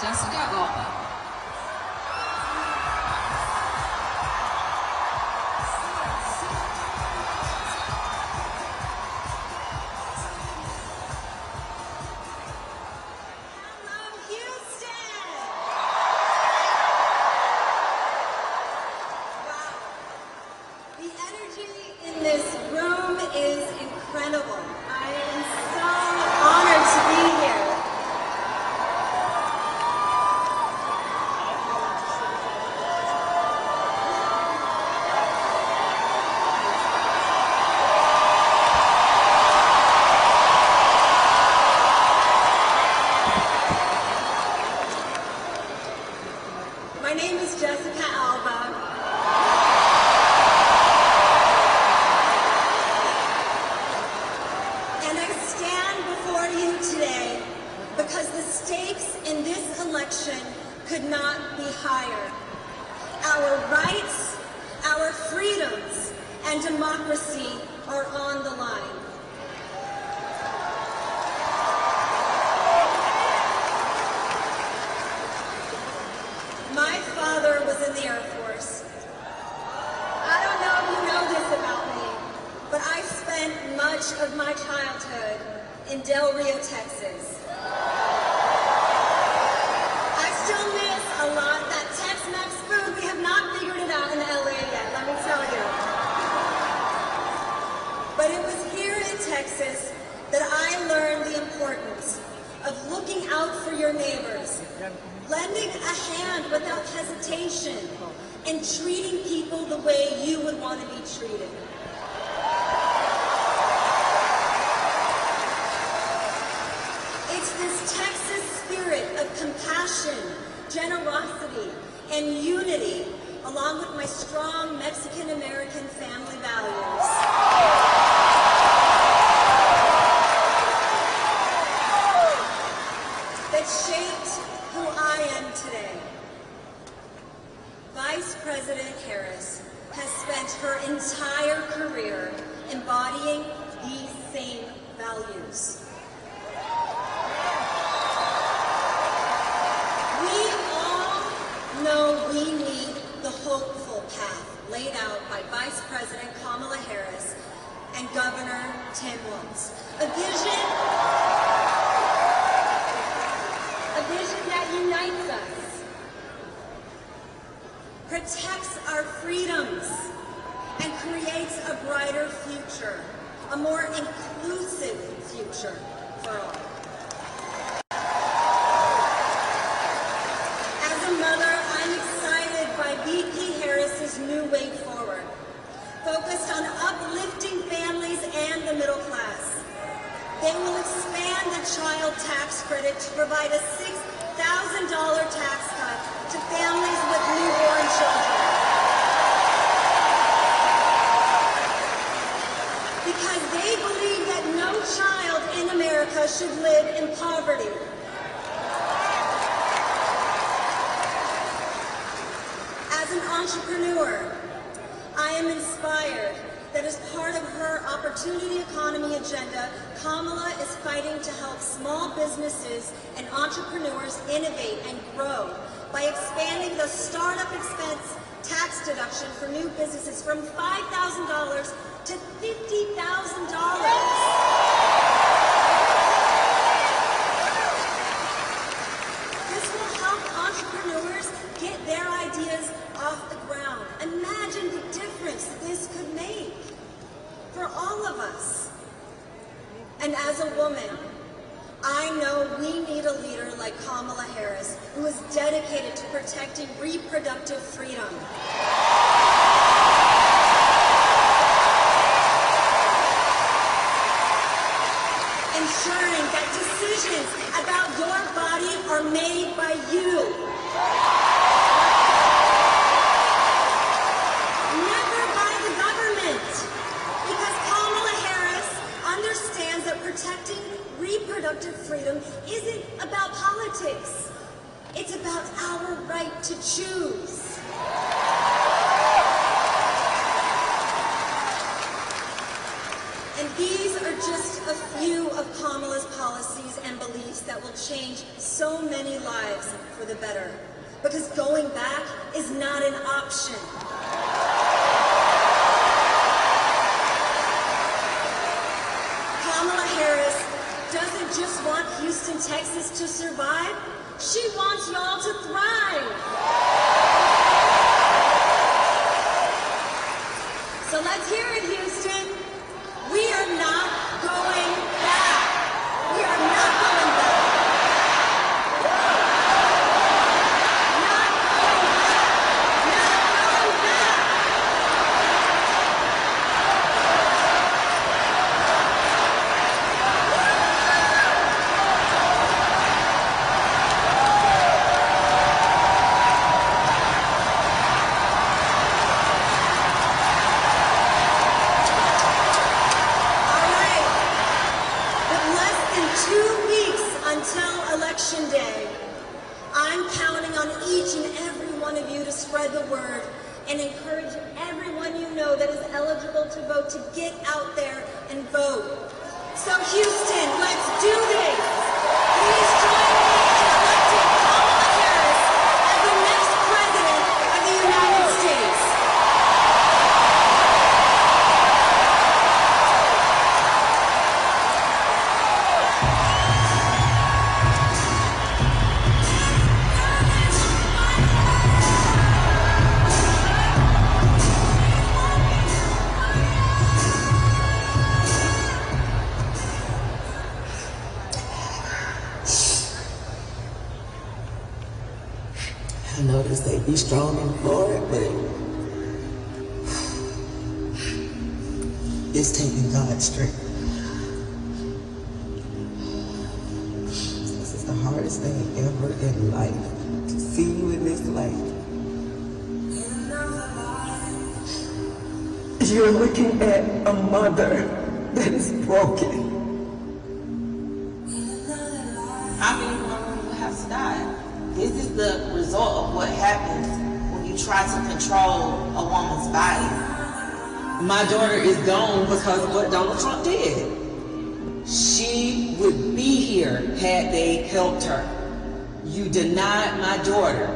Jessica Alba. My name is Jessica Alba. And I stand before you today because the stakes in this election could not be higher. Our rights, our freedoms, and democracy are on the line. My father was in the Air Force. I don't know if you know this about me, but I spent much of my childhood in Del Rio, Texas. I still miss a lot that Tex-Mex food. We have not figured it out in LA yet, let me tell you. But it was here in Texas that I learned the importance of looking out for your neighbors, lending a hand without hesitation, and treating people the way you would want to be treated. It's this Texas spirit of compassion, generosity, and unity, along with my strong Mexican-American family values, that shaped who I am today. Vice President Harris has spent her entire career embodying these same values. We all know we need the hopeful path laid out by Vice President Kamala Harris and Governor Knowles. A vision that unites us, protects our freedoms, and creates a brighter future, a more inclusive future for all. As a mother, I'm excited by VP Harris's new way forward, focused on uplifting families and the middle class. They will expand the child tax credit to provide a $6,000 tax cut to families with newborn children. Because they believe that no child in America should live in poverty. As an entrepreneur, I am inspired that as part of her opportunity economy agenda, Kamala is fighting to help small businesses and entrepreneurs innovate and grow by expanding the startup expense tax deduction for new businesses from $5,000 to $50,000. This will help entrepreneurs get their ideas off the ground. Imagine the difference this could make for all of us. And as a woman, I know we need a leader like Kamala Harris, who is dedicated to protecting reproductive freedom. Ensuring that decisions about your body are made by you. Never by the government. Because Kamala Harris understands that protecting reproductive freedom isn't about politics. It's about our right to choose. And these are just a few of Kamala's policies and beliefs that will change so many lives for the better. Because going back is not an option. Kamala Harris doesn't just want Houston, Texas to survive, she wants y'all to thrive. So let's hear it, Houston. We are not going back. We are not going back. Not going back. Not going back. Election Day, I'm counting on each and every one of you to spread the word and encourage everyone you know that is eligible to vote to get out there and vote. So Houston, let's do this. Please join me in electing Kamala Harris as the next president of the United States. I noticed they be strong and for it, but it's taking God's strength. This is the hardest thing ever in life, to see you in this light. You're looking at a mother that is broken. How many more people have to die? This is the result of what happens when you try to control a woman's body. My daughter is gone because of what Donald Trump did. She would be here had they helped her. You denied my daughter.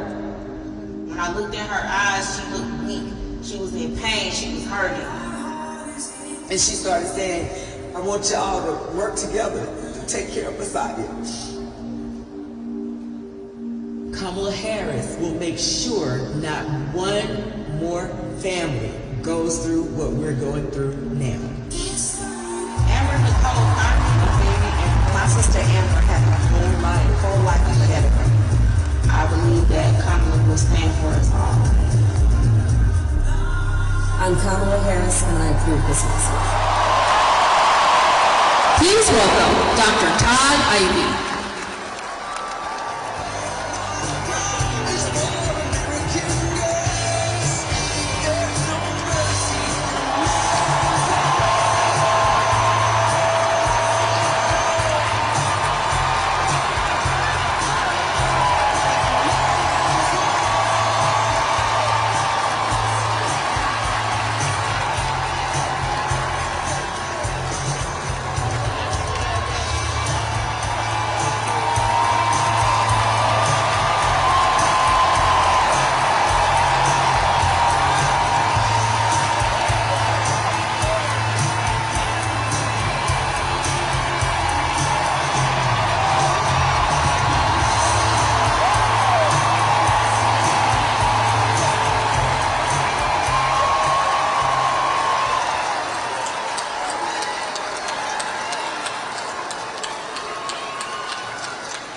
When I looked in her eyes, she looked weak. She was in pain. She was hurting. And she started saying, I want y'all to work together to take care of Messiah. Kamala Harris will make sure not one more family goes through what we're going through now. Amber Nicole, My sister Amber had her whole life ahead of her. I believe that Kamala will stand for us all. I'm Kamala Harris, and I approve this message. Please welcome Dr. Todd Ivey.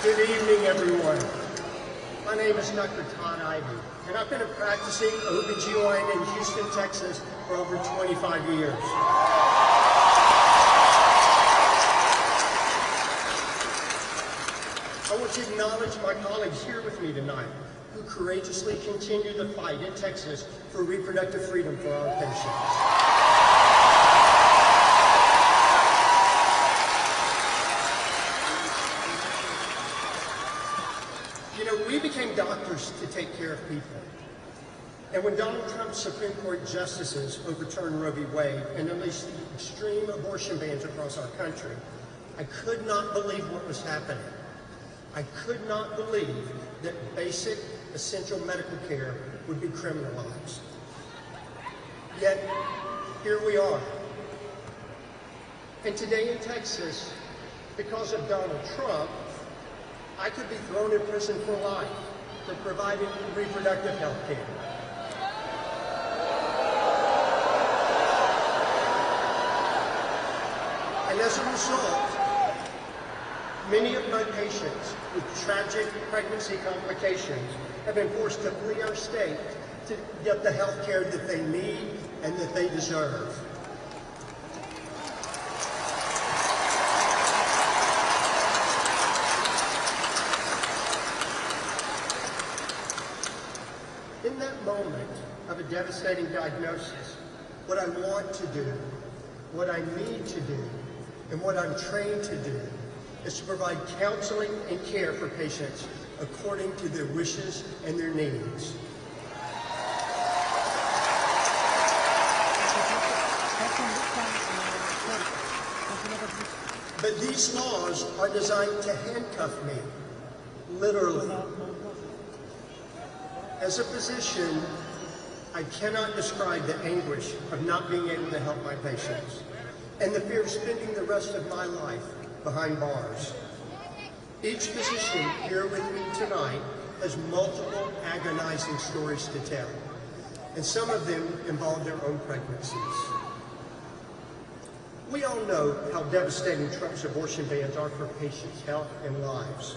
Good evening, everyone. My name is Dr. Todd Ivey, and I've been a practicing OBGYN in Houston, Texas for over 25 years. I want to acknowledge my colleagues here with me tonight who courageously continue the fight in Texas for reproductive freedom for our patients. We became doctors to take care of people. And when Donald Trump's Supreme Court justices overturned Roe v. Wade and unleashed the extreme abortion bans across our country, I could not believe what was happening. I could not believe that basic, essential medical care would be criminalized. Yet, here we are. And today in Texas, because of Donald Trump, I could be thrown in prison for life for providing reproductive health care. And as a result, many of my patients with tragic pregnancy complications have been forced to flee our state to get the health care that they need and that they deserve. In that moment of a devastating diagnosis, what I want to do, what I need to do, and what I'm trained to do is to provide counseling and care for patients according to their wishes and their needs. But these laws are designed to handcuff me, literally. As a physician, I cannot describe the anguish of not being able to help my patients and the fear of spending the rest of my life behind bars. Each physician here with me tonight has multiple agonizing stories to tell, and some of them involve their own pregnancies. We all know how devastating Trump's abortion bans are for patients' health and lives.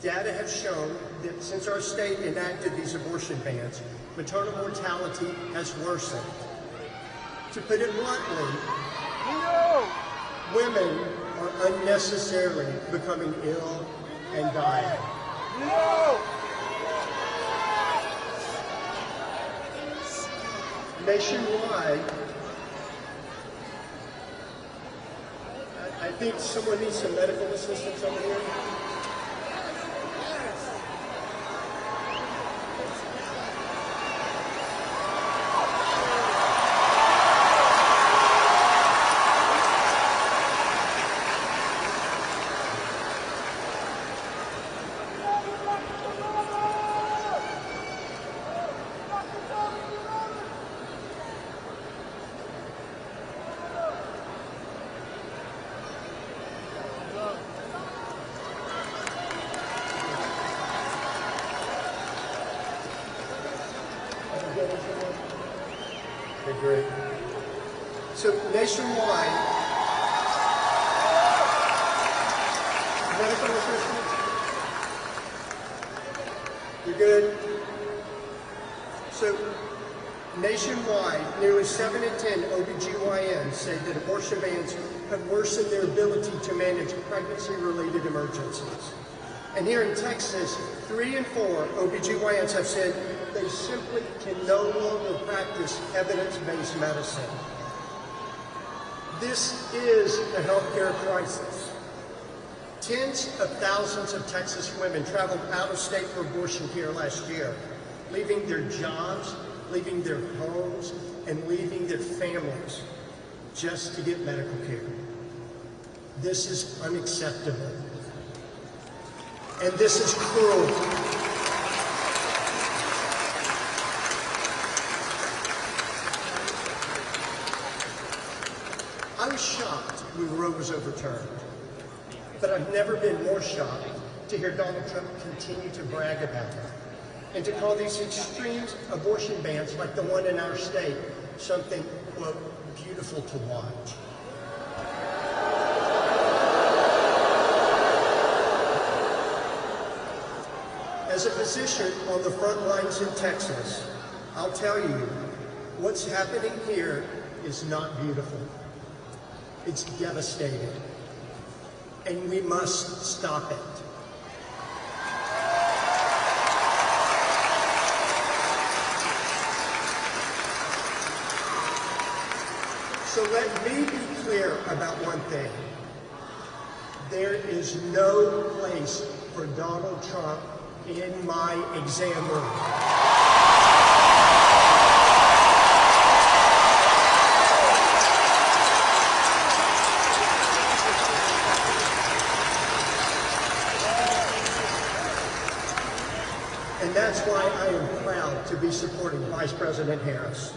Data have shown that since our state enacted these abortion bans, maternal mortality has worsened. To put it bluntly, women are unnecessarily becoming ill and dying. Nationwide, I think someone needs some medical assistance over here. Okay, great. So nationwide, medical assistance? You're good? So nationwide, nearly 7 in 10 OBGYNs say that abortion bans have worsened their ability to manage pregnancy-related emergencies. And here in Texas, 3 in 4 OBGYNs have said they simply can no longer practice evidence-based medicine. This is a healthcare crisis. Tens of thousands of Texas women traveled out of state for abortion care last year, leaving their jobs, leaving their homes, and leaving their families just to get medical care. This is unacceptable. And this is cruel. I was shocked when Roe was overturned, but I've never been more shocked to hear Donald Trump continue to brag about it and to call these extreme abortion bans like the one in our state something, quote, beautiful to watch. As a physician on the front lines in Texas, I'll tell you, what's happening here is not beautiful. It's devastating, and we must stop it. So let me be clear about one thing. There is no place for Donald Trump in my exam room. that's why I am proud to be supporting Vice President Harris.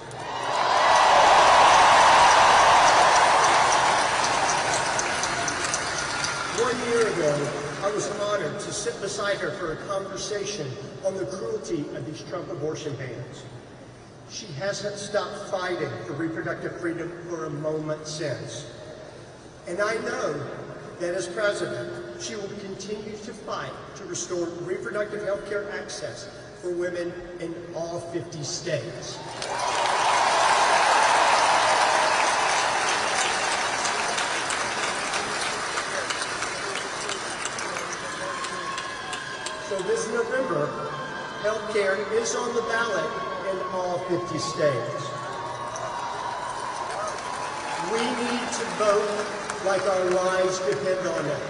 One year ago, I was honored to sit beside her for a conversation on the cruelty of these Trump abortion bans. She hasn't stopped fighting for reproductive freedom for a moment since. And I know that as president, she will continue to fight to restore reproductive health care access for women in all 50 states. So this November, health care is on the ballot in all 50 states. We need to vote like our lives depend on it.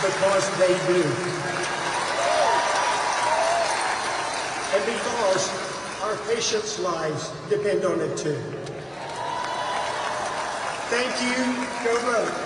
Because they do. And because our patients' lives depend on it too. Thank you. Go vote.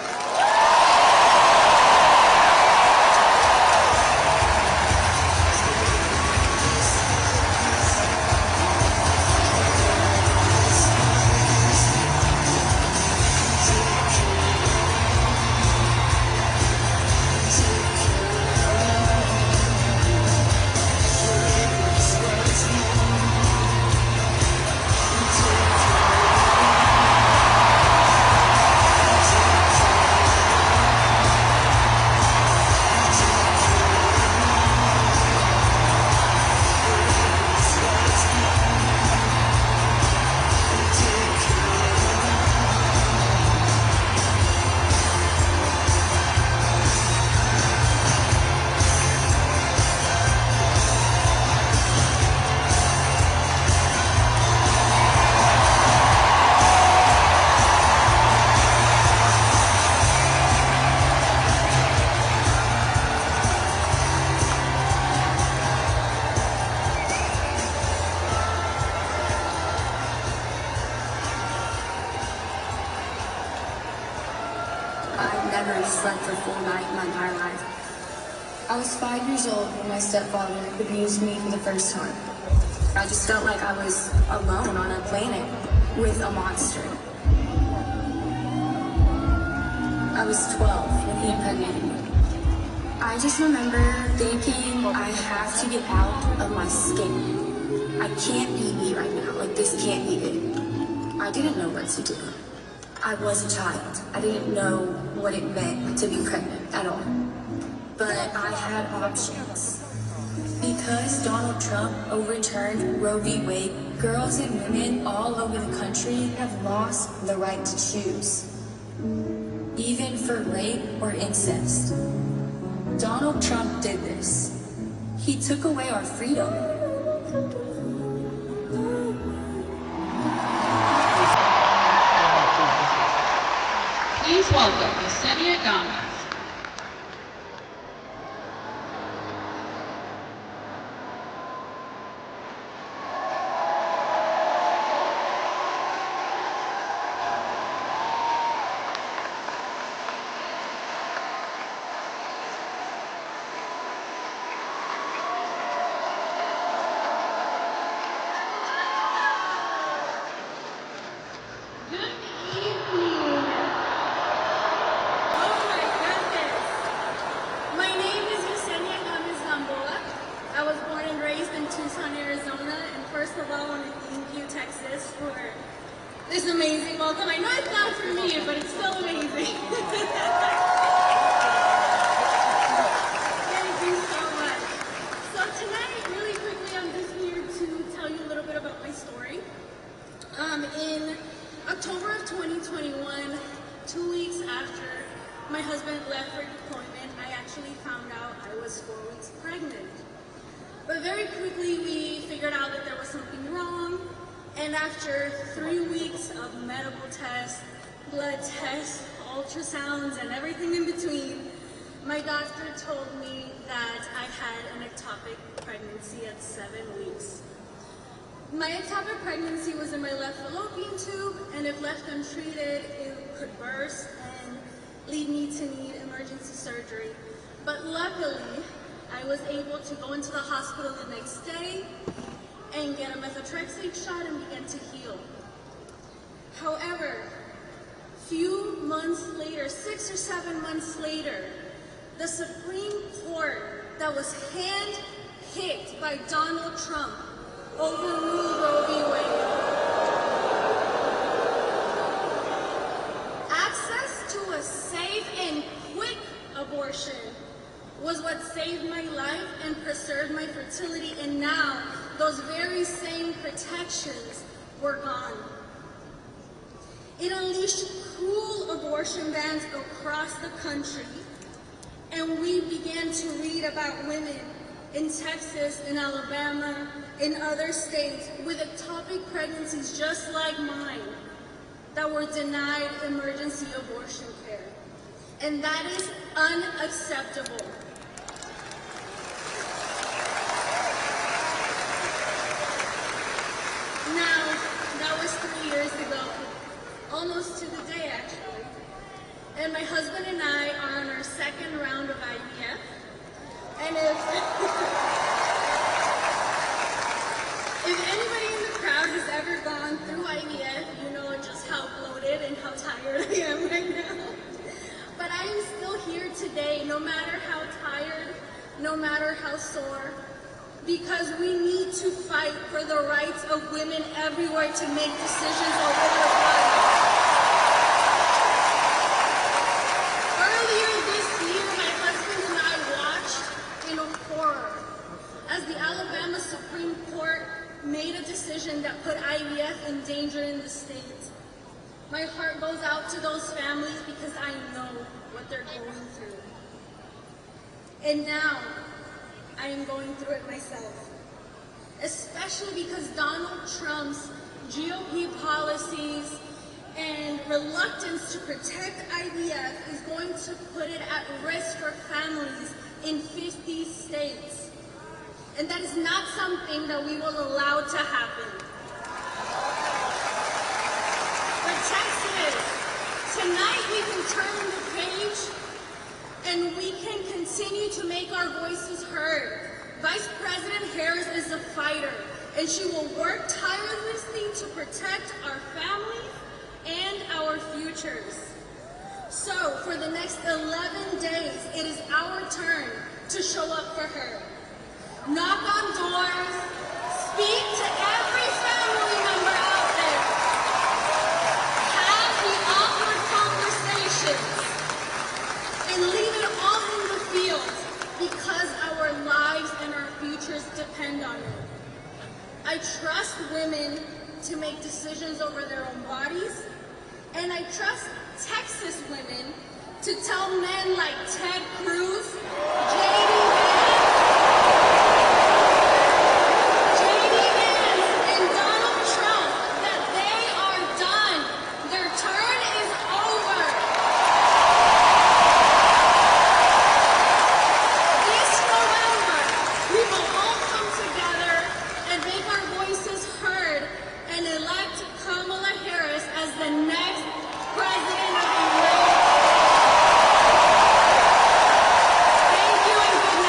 Slept for a full night my entire life. I was 5 years old when my stepfather abused me for the first time. I just felt like I was alone on a planet with a monster. I was 12 when he impregnated me. I just remember thinking, I have to get out of my skin. I can't be me right now. Like, this can't be it. I didn't know what to do. I was a child. I didn't know what it meant to be pregnant at all. But I had options. Because Donald Trump overturned Roe v. Wade, girls and women all over the country have lost the right to choose. Even for rape or incest. Donald Trump did this. He took away our freedom. Please welcome Yesenia Gomez. This amazing welcome. I know it's not for me, but it's still amazing. Thank you so much. So tonight, really quickly, I'm just here to tell you a little bit about my story. In October of 2021, 2 weeks after my husband left for deployment, I actually found out I was 4 weeks pregnant. But very quickly, we figured out that there was something wrong. And after 3 weeks of medical tests, blood tests, ultrasounds, and everything in between, my doctor told me that I had an ectopic pregnancy at 7 weeks. My ectopic pregnancy was in my left fallopian tube, and if left untreated, it could burst and lead me to need emergency surgery. But luckily, I was able to go into the hospital the next day and get a methotrexate shot and begin to heal. However, few months later, 6 or 7 months later, the Supreme Court that was hand-picked by Donald Trump overruled Roe v. Wade. Access to a safe and quick abortion was what saved my life and preserved my fertility, and now those very same protections were gone. It unleashed cruel abortion bans across the country, and we began to read about women in Texas, in Alabama, in other states with ectopic pregnancies just like mine that were denied emergency abortion care. And that is unacceptable. Now, that was 3 years ago, almost to the day actually. And my husband and I are on our second round of IVF. And if anybody in the crowd has ever gone through IVF, you know just how bloated and how tired I am right now. But I am still here today, no matter how tired, no matter how sore, because we need to fight for the rights of women everywhere to make decisions over their bodies. Earlier this year, my husband and I watched in horror as the Alabama Supreme Court made a decision that put IVF in danger in the state. My heart goes out to those families because I know what they're going through. And now, I am going through it myself. Especially because Donald Trump's GOP policies and reluctance to protect IVF is going to put it at risk for families in 50 states. And that is not something that we will allow to happen. But Texas, tonight we can turn the page and we can continue to make our voices heard. Vice President Harris is a fighter, and she will work tirelessly to protect our families and our futures. So, for the next 11 days, it is our turn to show up for her. Knock on doors, speak to every family member out there, have the awkward conversations, and leave it all in the field because our lives and our futures depend on it. I trust women to make decisions over their own bodies, and I trust Texas women to tell men like Ted Cruz, and Donald Trump that they are done. Their turn is over. This November, we will all come together and make our voices heard and elect Kamala Harris as the next president of the United States. Thank you and good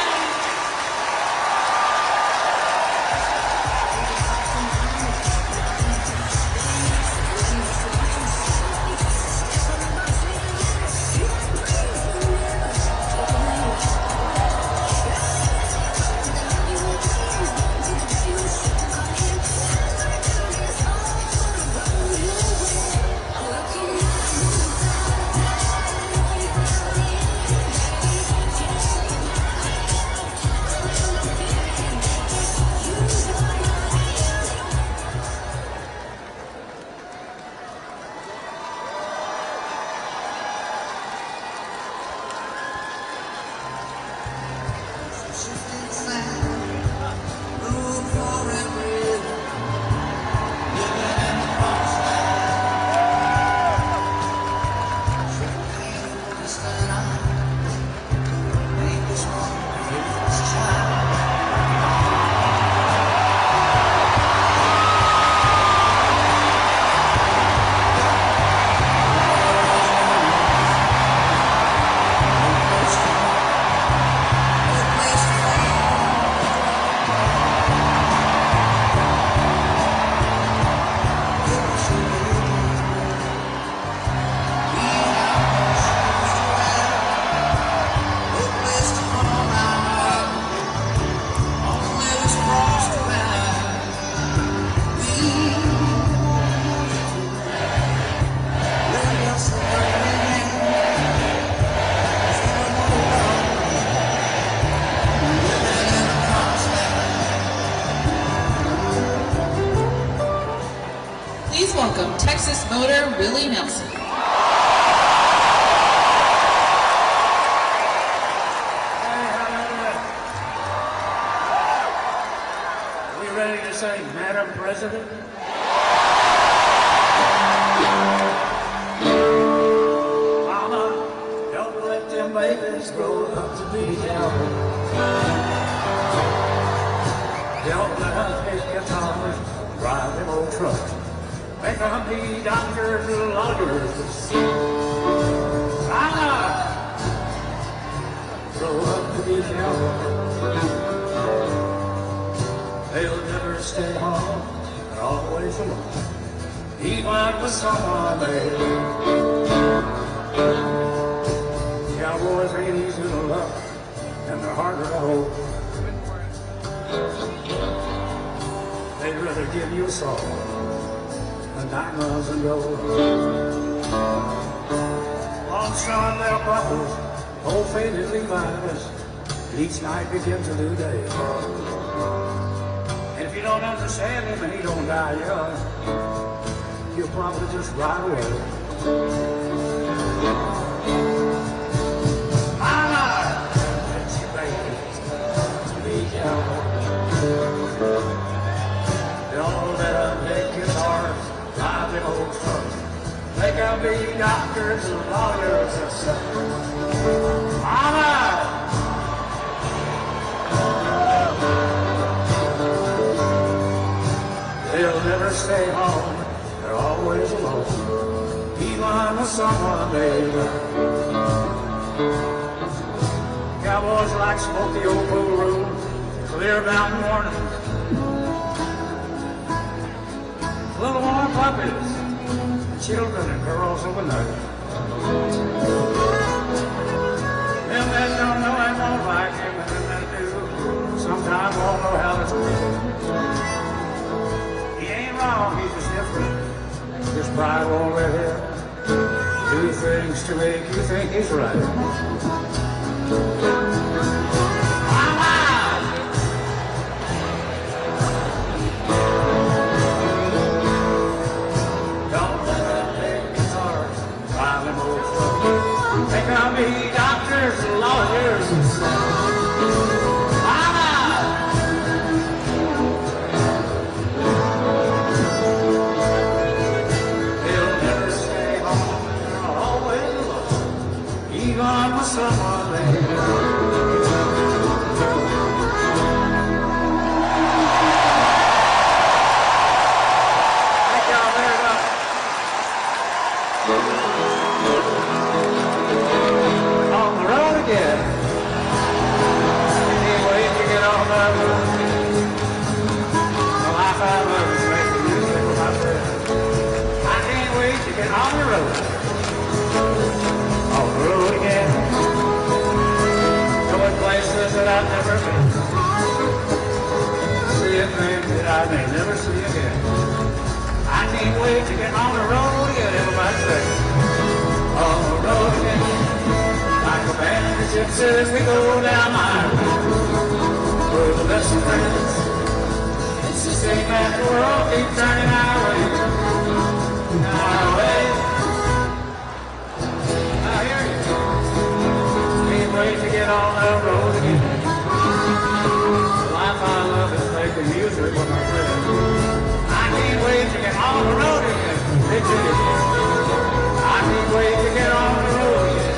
Please welcome Texas voter Willie Nelson. Ready to say, Madam President? Mama, don't let them babies grow up to be devils. Don't let them pick guitars, drive them old trucks. Make them be doctors and lawyers. Mama, grow up to be devils. They'll never stay home, they're always alone. Even with someone they Cowboys ain't easy to love, and they're harder to hold. They'd rather give you a song than diamonds and gold. Long-shot their buckles, old-faded Levi's, each night begins a new day. If you don't understand him and he don't die young, you'll probably just ride away. Mama, let your babies be cowboys. Don't let them pick guitars, drive them old trucks. They can be doctors and lawyers and stuff. Mama! They'll never stay home, they're always alone, even with someone they love. Cowboys like smoky old pool rooms, clear mountain mornings, little warm puppies, children and girls of the night. Them that don't know him won't like him, and them that do sometimes won't know how to treat him. He's just different. His pride won't let him do things to make you think he's right. Mama! Don't let them take guitars, drive them old trucks. They can be doctors and lawyers and stuff. Even with someone they thank y'all very much. On the road again. Can't wait to get on the road. The life I love is making music with my friends. I can't wait to get on the road. On the road again, going places that I've never been, seeing things that I may never see again. I can't wait to get on the road again, everybody say. On the road again, like a band of gypsies, we go down my road. We're the best of friends. It's the same as the world keeps turning our way, our way. Wait to get on the road again. The life I love is making music with my friends. I can't wait to get on the road again. I can't wait to get on the road again.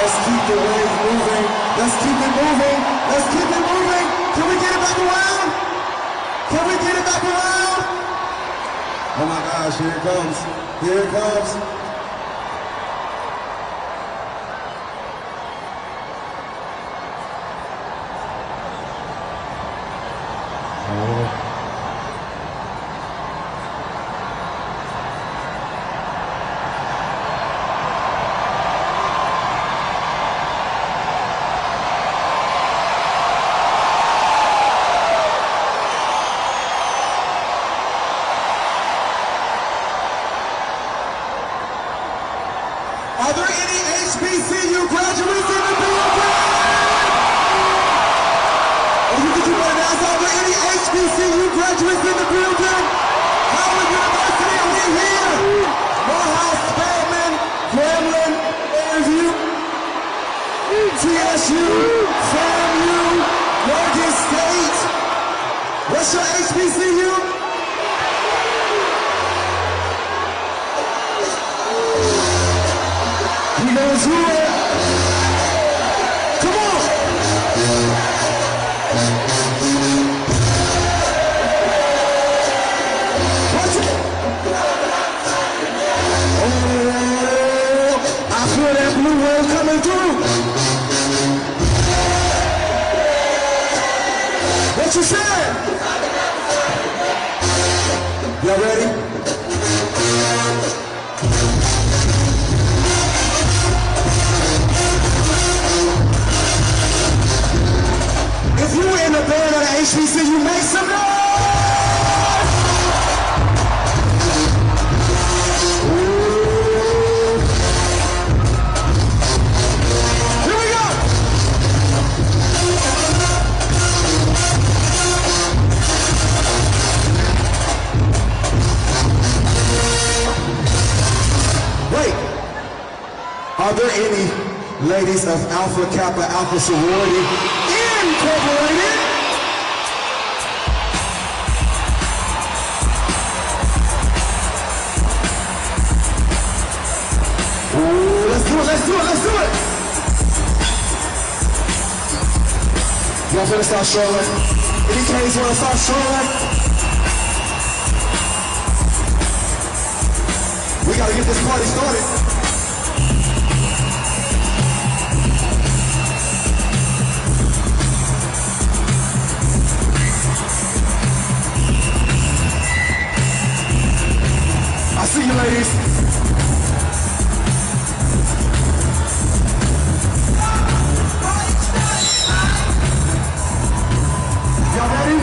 Let's keep the wave moving. Let's keep it moving. Let's keep it moving. Can we get it back around? Can we get it back around? Oh my gosh, here it comes. Here it comes. Are there any HBCU graduates in the building? Or you think you want to ask, are there any HBCU graduates in the building? Howard University, are we here? Morehouse, Spelman, Grambling, ASU, TSU, FAMU, Morgan State. What's your HBCU? He knows who it is. Come on! What's it? Oh, I feel that blue wave coming through. What you said? Y'all ready? If you in the band at HBCU, make some noise! Ooh. Here we go! Wait! Are there any ladies of Alpha Kappa Alpha sorority Incorporated? Ooh, let's do it, let's do it, let's do it! Y'all finna start strolling? Any K's wanna start strolling? We gotta get this party started. I see you, ladies. Y'all ready?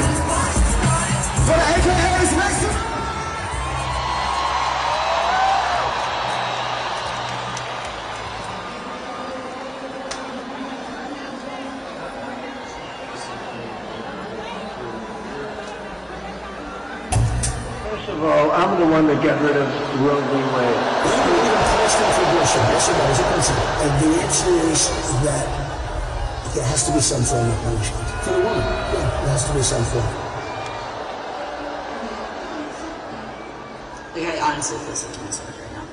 For the AKAs next time? First of all, I'm the one that got rid of Roe v. Wade. Yes, it is a principle. And the answer is that there has to be some form of punishment. For the woman? Yeah, there has to be some form. Like, I honestly feel so transparent right now.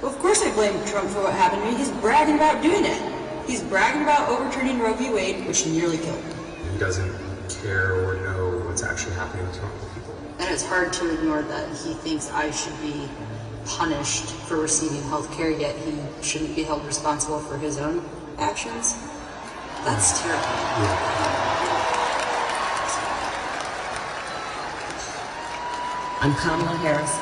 Well, of course I blame Trump for what happened to me. He's bragging about doing it. He's bragging about overturning Roe v. Wade, which nearly killed him. He doesn't care or know what's actually happening to normal people. And it's hard to ignore that he thinks I should be punished for receiving health care, yet he shouldn't be held responsible for his own actions. That's terrible. I'm Kamala Harris.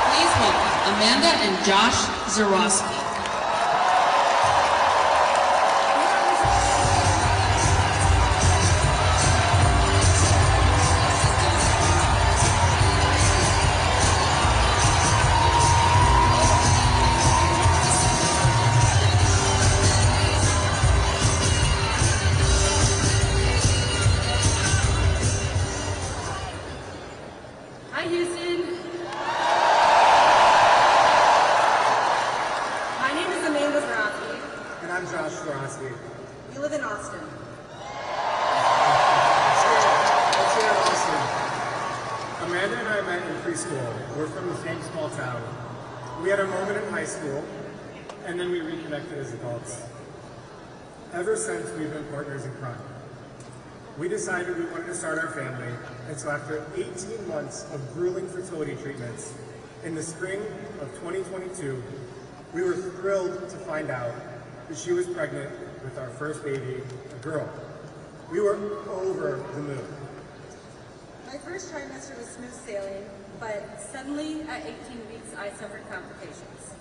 Please welcome Amanda and Josh Zeroski. Hi, Houston. My name is Amanda Zeroski. And I'm Josh Zeroski. We live in Austin. Let's hear Austin. Amanda and I met in preschool. We're from the same small town. We had a moment in high school, and then we reconnected as adults. Ever since, we've been partners in crime. We decided we wanted to start our family, and so after 18 months of grueling fertility treatments, in the spring of 2022, we were thrilled to find out that she was pregnant with our first baby, a girl. We were over the moon. My first trimester was smooth sailing, but suddenly at 18 weeks I suffered complications.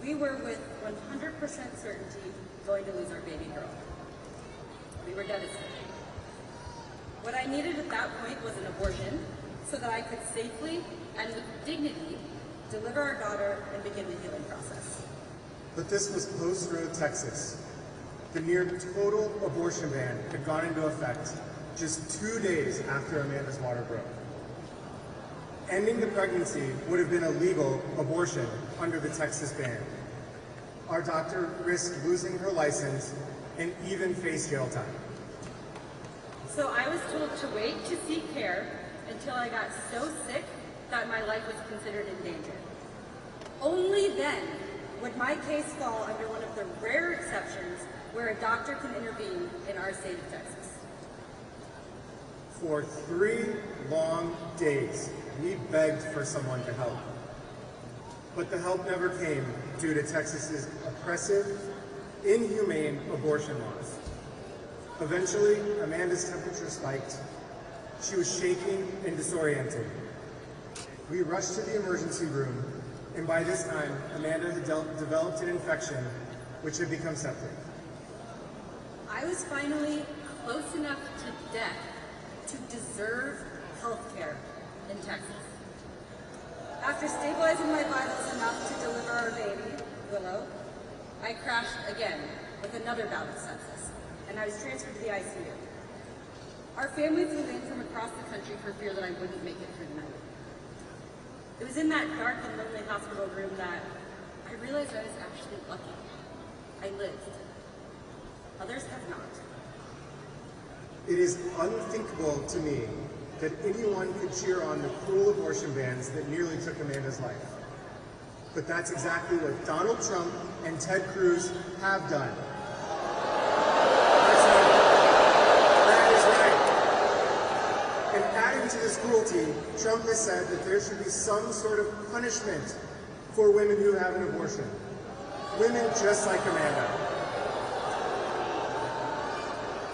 We were with 100% certainty going to lose our baby girl. We were devastated. What I needed at that point was an abortion so that I could safely and with dignity deliver our daughter and begin the healing process. But this was Post Road, Texas. The near total abortion ban had gone into effect just 2 days after Amanda's water broke. Ending the pregnancy would have been a legal abortion under the Texas ban. Our doctor risked losing her license and even face jail time. So I was told to wait to seek care until I got so sick that my life was considered in danger. Only then would my case fall under one of the rare exceptions where a doctor can intervene in our state of Texas. For 3 long days, we begged for someone to help. But the help never came due to Texas's oppressive, inhumane abortion laws. Eventually, Amanda's temperature spiked. She was shaking and disoriented. We rushed to the emergency room, and by this time, Amanda had developed an infection, which had become septic. I was finally close enough to death to deserve health care in Texas. After stabilizing my vitals enough to deliver our baby, Willow, I crashed again with another bout of sepsis, and I was transferred to the ICU. Our family flew in from across the country for fear that I wouldn't make it through the night. It was in that dark and lonely hospital room that I realized I was actually lucky. I lived. Others have not. It is unthinkable to me that anyone could cheer on the cruel abortion bans that nearly took Amanda's life. But that's exactly what Donald Trump and Ted Cruz have done. That's right. That is right. And adding to this cruelty, Trump has said that there should be some sort of punishment for women who have an abortion. Women just like Amanda.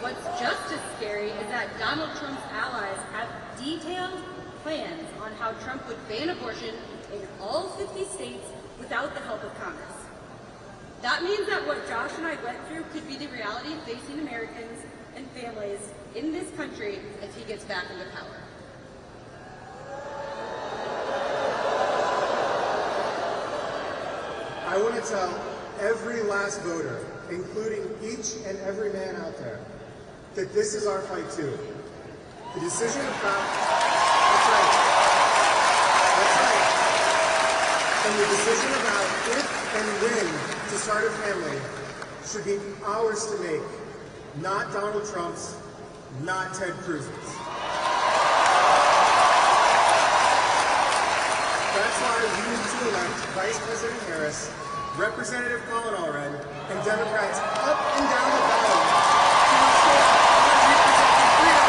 What's just as scary is that Donald Trump's allies have detailed plans on how Trump would ban abortion in all 50 states without the help of Congress. That means that what Josh and I went through could be the reality facing Americans and families in this country if he gets back into power. I want to tell every last voter, including each and every man out there, that this is our fight too. The decision about, that's right. And the decision about if and when to start a family should be ours to make, not Donald Trump's, not Ted Cruz's. That's why we need to elect Vice President Harris, Representative Colin Allred, and Democrats up and down the ballot to ensure our reproductive freedom.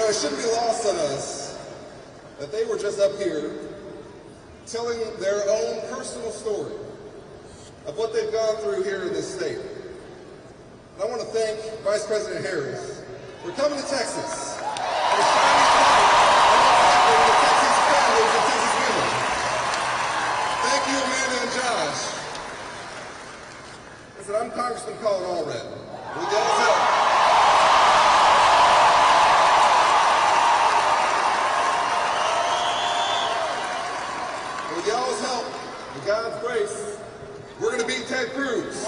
It shouldn't be lost on us that they were just up here telling their own personal story of what they've gone through here in this state. And I want to thank Vice President Harris for coming to Texas and shining light on the Texas families and Texas women. Thank you, Amanda and Josh. Listen, I'm Congressman Colin Allred. With y'all's help, with God's grace, we're going to beat Ted Cruz.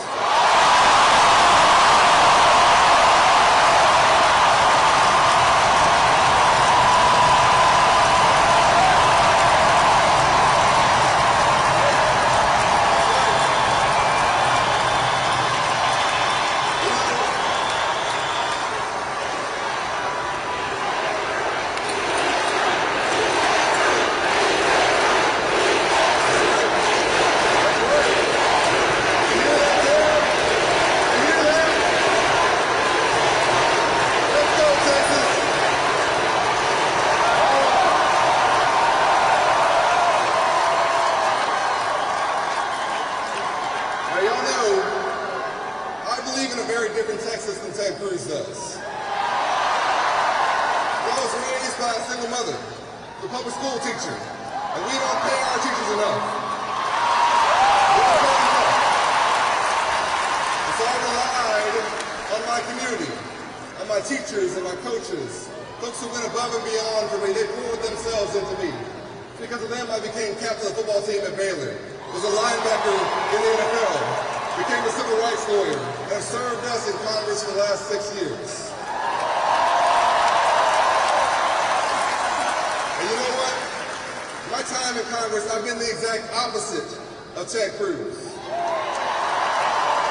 Ted Cruz.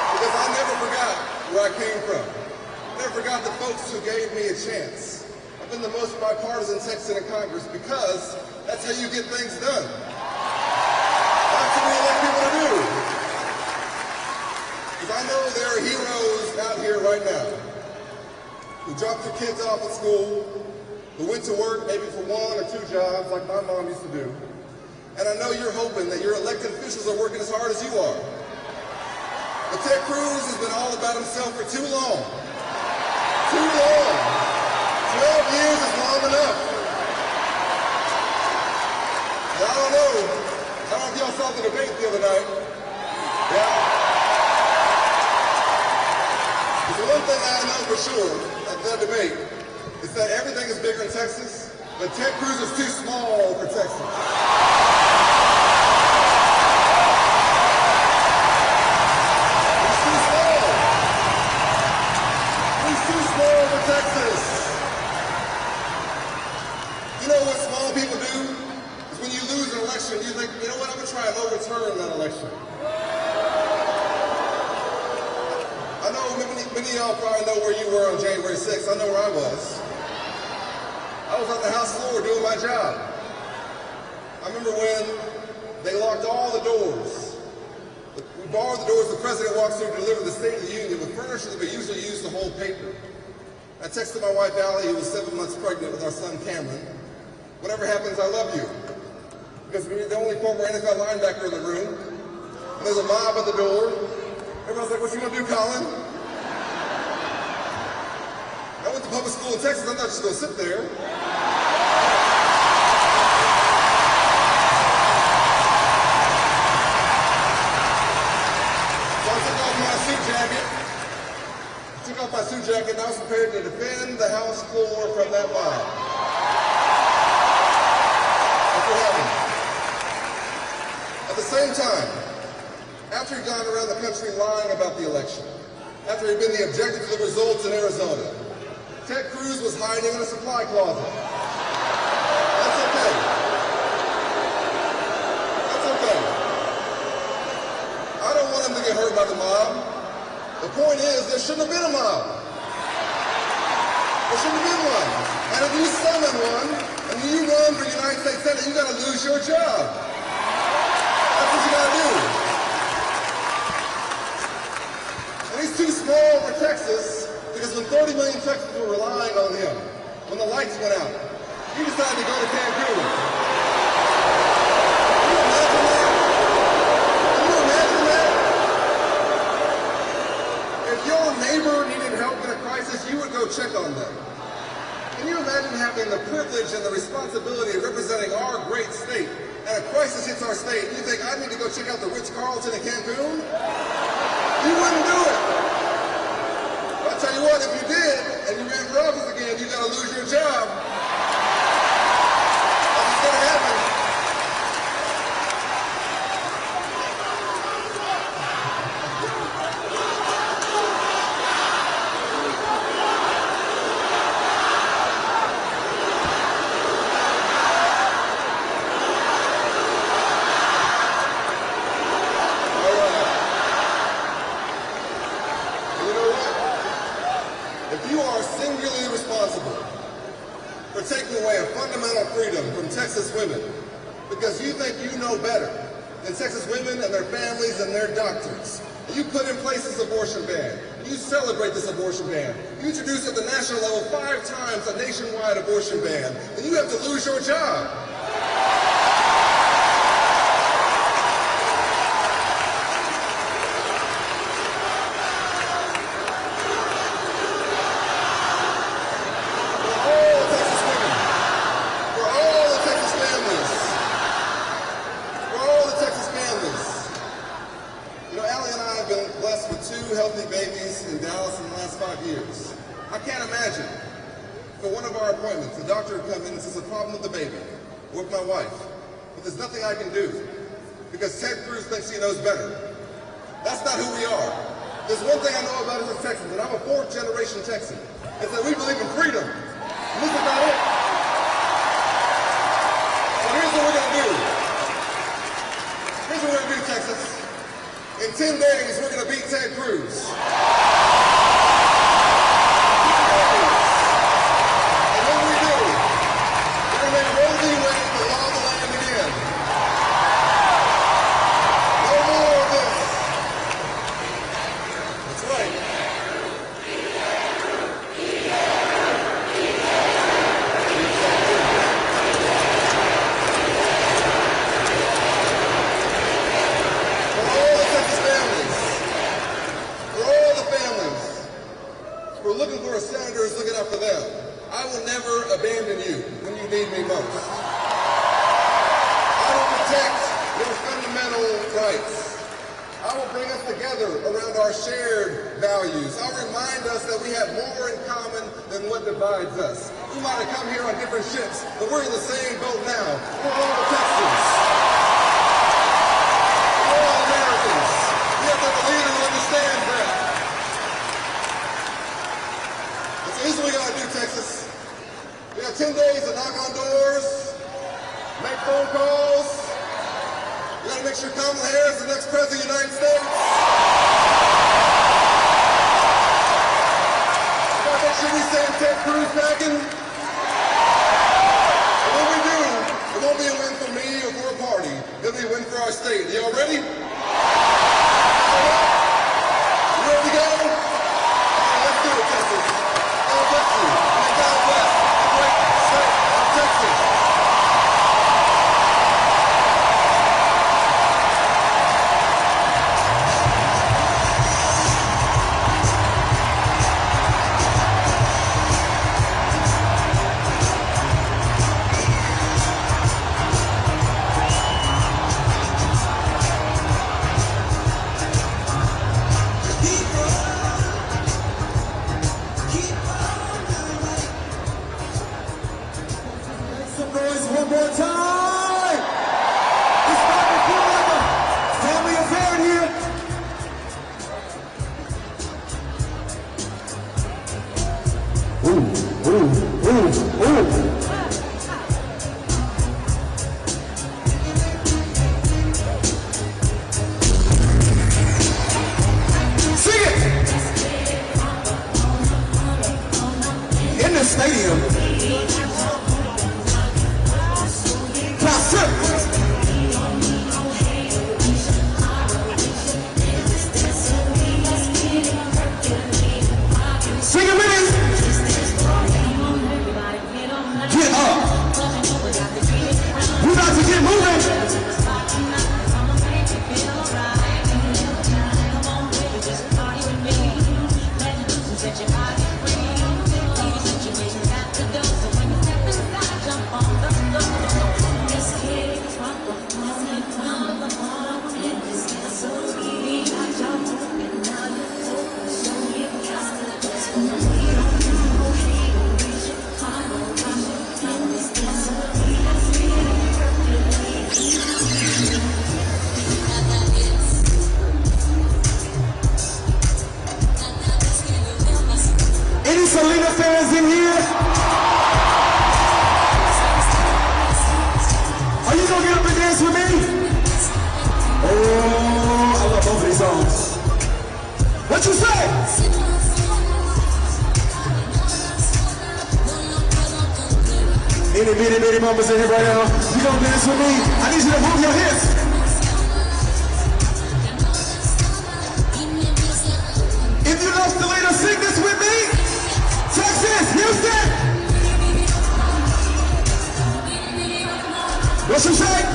Because I never forgot where I came from. Never forgot the folks who gave me a chance. I've been the most bipartisan Texan in Congress because that's how you get things done. That's what we elect people to do. Because I know there are heroes out here right now who dropped their kids off at school, who went to work maybe for 1 or 2 jobs like my mom used to do. And I know you're hoping that your elected officials are working as hard as you are. But Ted Cruz has been all about himself for too long. Too long. 12 years is long enough. And I don't know if y'all saw the debate the other night. Yeah. There's one thing I know for sure at that debate is that everything is bigger in Texas, but Ted Cruz is too small for Texas. Texas. You know what small people do? Is when you lose an election, you think, you know what, I'm going to try and overturn that election. I know many of y'all probably know where you were on January 6th. I know where I was. I was on the House floor doing my job. I remember when they locked all the doors. We borrowed the doors the president walks through to deliver the State of the Union with furniture that we usually use to hold paper. I texted my wife, Allie, who was 7 months pregnant with our son, Cameron. Whatever happens, I love you. Because we're the only former NFL linebacker in the room. And there's a mob at the door. Everyone's like, what you gonna do, Colin? I went to public school in Texas. I'm not just gonna sit there. So I took off my suit jacket. Took off my suit jacket and I was prepared to defend the House floor from that mob. That's what happened. At the same time, after he'd gone around the country lying about the election, after he'd been the objective of the results in Arizona, Ted Cruz was hiding in a supply closet. That's okay. That's okay. I don't want him to get hurt by the mob. The point is, there shouldn't have been a mob. There shouldn't have been one. And if you summon one, and you run for United States Senate, you gotta lose your job. That's what you gotta do. And he's too small for Texas, because when 30 million Texans were relying on him, when the lights went out, he decided to go to Cancun. Can you imagine that? Can you imagine that? go check on them. Can you imagine having the privilege and the responsibility of representing our great state, and a crisis hits our state, and you think, I need to go check out the Ritz-Carlton in Cancun? You wouldn't do it. But I'll tell you what, if you did, and you ran for office again, you gotta lose your job. That's what's gonna happen. Taking away a fundamental freedom from Texas women because you think you know better than Texas women and their families and their doctors. You put in place this abortion ban. You celebrate this abortion ban. You introduce at the national level 5 times a nationwide abortion ban, and you have to lose your job. I can't imagine for one of our appointments, the doctor would come in and says, a problem with the baby, or with my wife, but there's nothing I can do because Ted Cruz thinks he knows better. That's not who we are. There's one thing I know about us as Texans, and I'm a 4th generation Texan, is that we believe in freedom. And this is not it. So here's what we're going to do. Here's what we're going to do, Texas. In 10 days, we're going to beat Ted Cruz. Kamala Harris, the next president of the United States. We gotta make sure we send Ted Cruz back in. And when we do, it won't be a win for me or for a party. It'll be a win for our state. Y'all ready? You ready to go? All right, let's do it, Texas. God bless you. And God bless the great state of Texas. One more time! It's not to feel like a family affair here. Ooh, ooh, ooh, ooh. Sing it! In the stadium. Sing a minute. What you say? Any bitty mamas in here right now. You gonna dance with me? I need you to move your hips. If you love Stelina, sing this with me. Texas, Houston. What you say?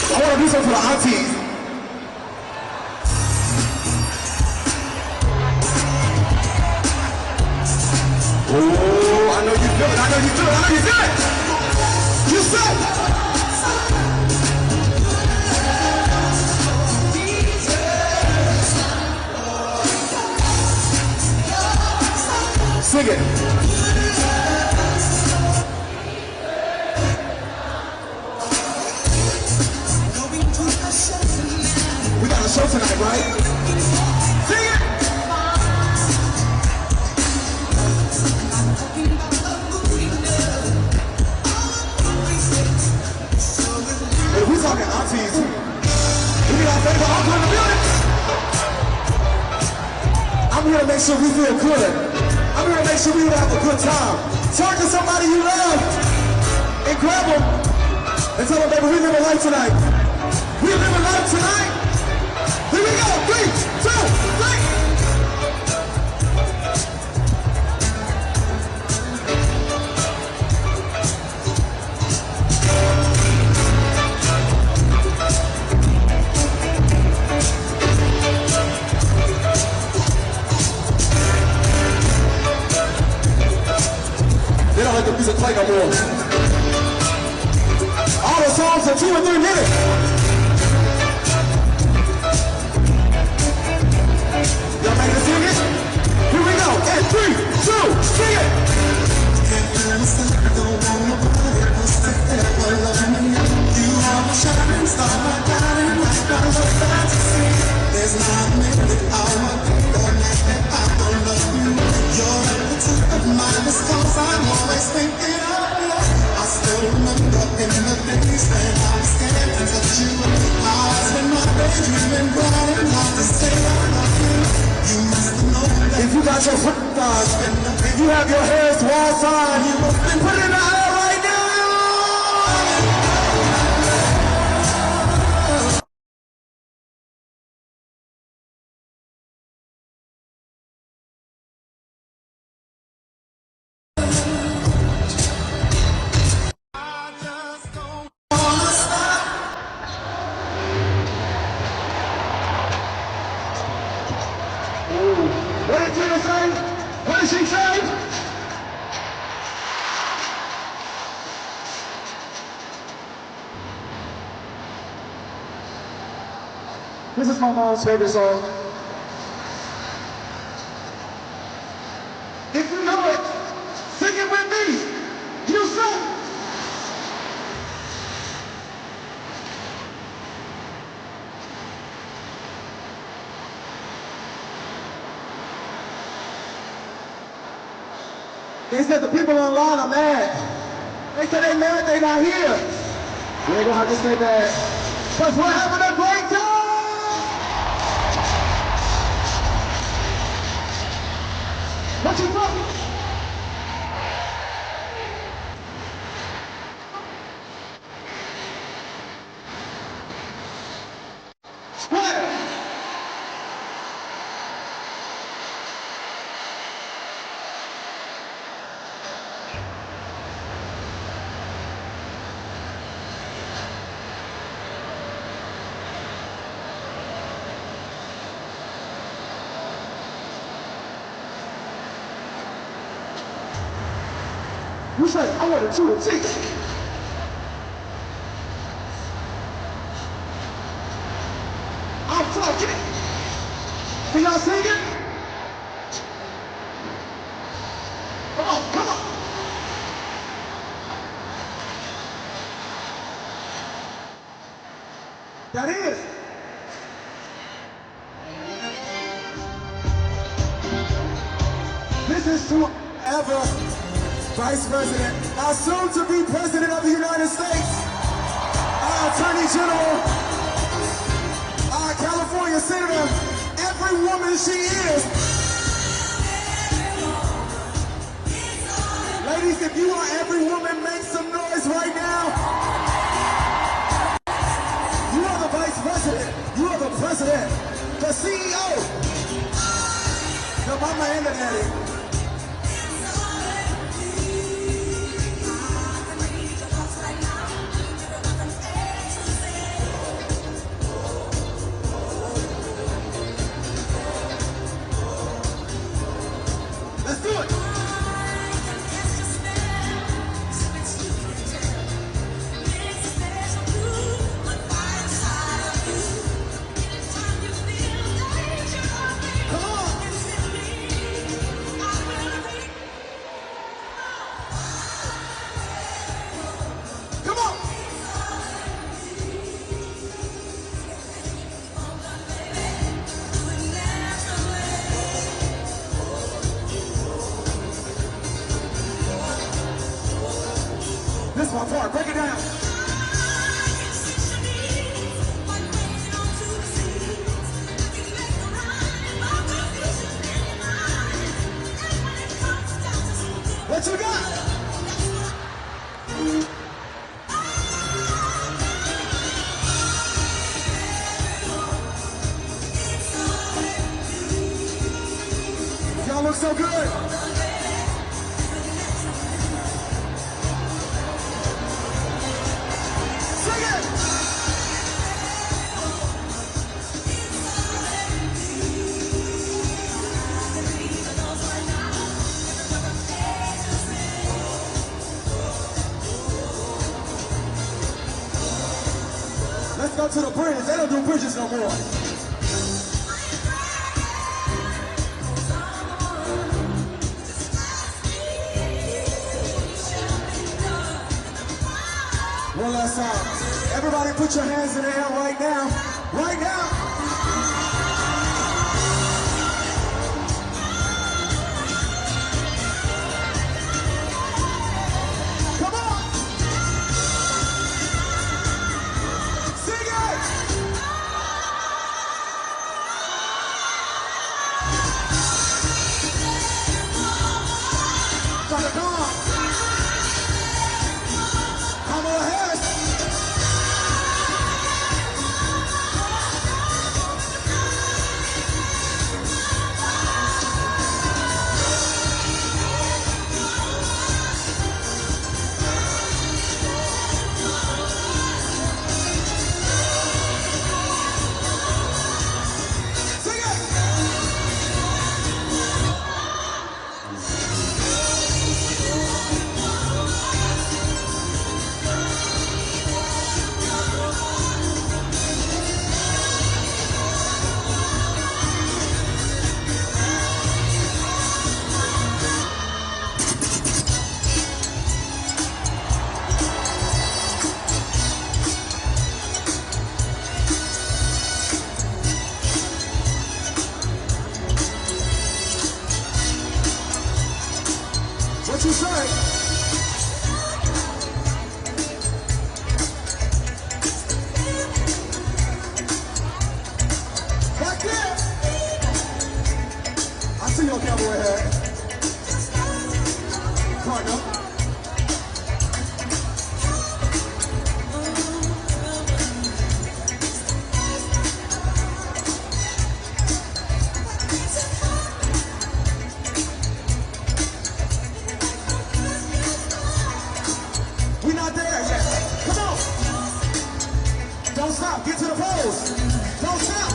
I want to do something for the aunties. Oh, I know you feel it, I know you feel it, I know you feel it. You say. Sing it. We got a show tonight, right? Sing it! If we talking aunties, we need our favorite uncle in the building. I'm here to make sure we feel good. I'm here to make sure we have a good time. Talk to somebody you love and grab them and tell them, baby, we live a life tonight. We live a life tonight. Here we go. 3, 2, 3. They don't let the music play no more. All the songs are 2 and 3 minutes. Y'all ready to sing it? Here we go. And 3, 2, sing it. You are a shining star, my guiding light, my love fantasy. There's not a minute, hour, day or night that I don't love you. You're at the top of my list, 'cause I'm always thinking of you. I still remember in the days when I was scared to touch you. How I spent my days dreaming bright and hard to say I love you. You must know that if you got your foot on, if you have your hairs walls on, you put it in the air right now. What did Tina say? What did she say? This is my mom's favorite song. If you know it, sing it with me. You sing. They said the people online are mad. They said they mad they not here. We ain't gonna have to say that. But we're having a great time! What you talking? Square! You said I wanted to and sing. I'm talking. Can y'all sing it? Come on, come on. That is. This introduce to ever Vice President, our soon-to-be President of the United States, our Attorney General, our California Senator, every woman she is. Ladies, if you are every woman, make some noise right now. You are the Vice President, you are the President, the CEO, the mama and the daddy. Let's do it! This is my part. Break it down. What you got? Y'all look so good. Let's go to the bridge. They don't do bridges no more. One last time. Everybody put your hands in the air right now. Right now. Come on. Sing it. Dr. Kamala Harris. What you say? Back there. I see your cowboy hat. Partner. We're not there yet. Come on. Don't stop. Get to the pose. Don't stop.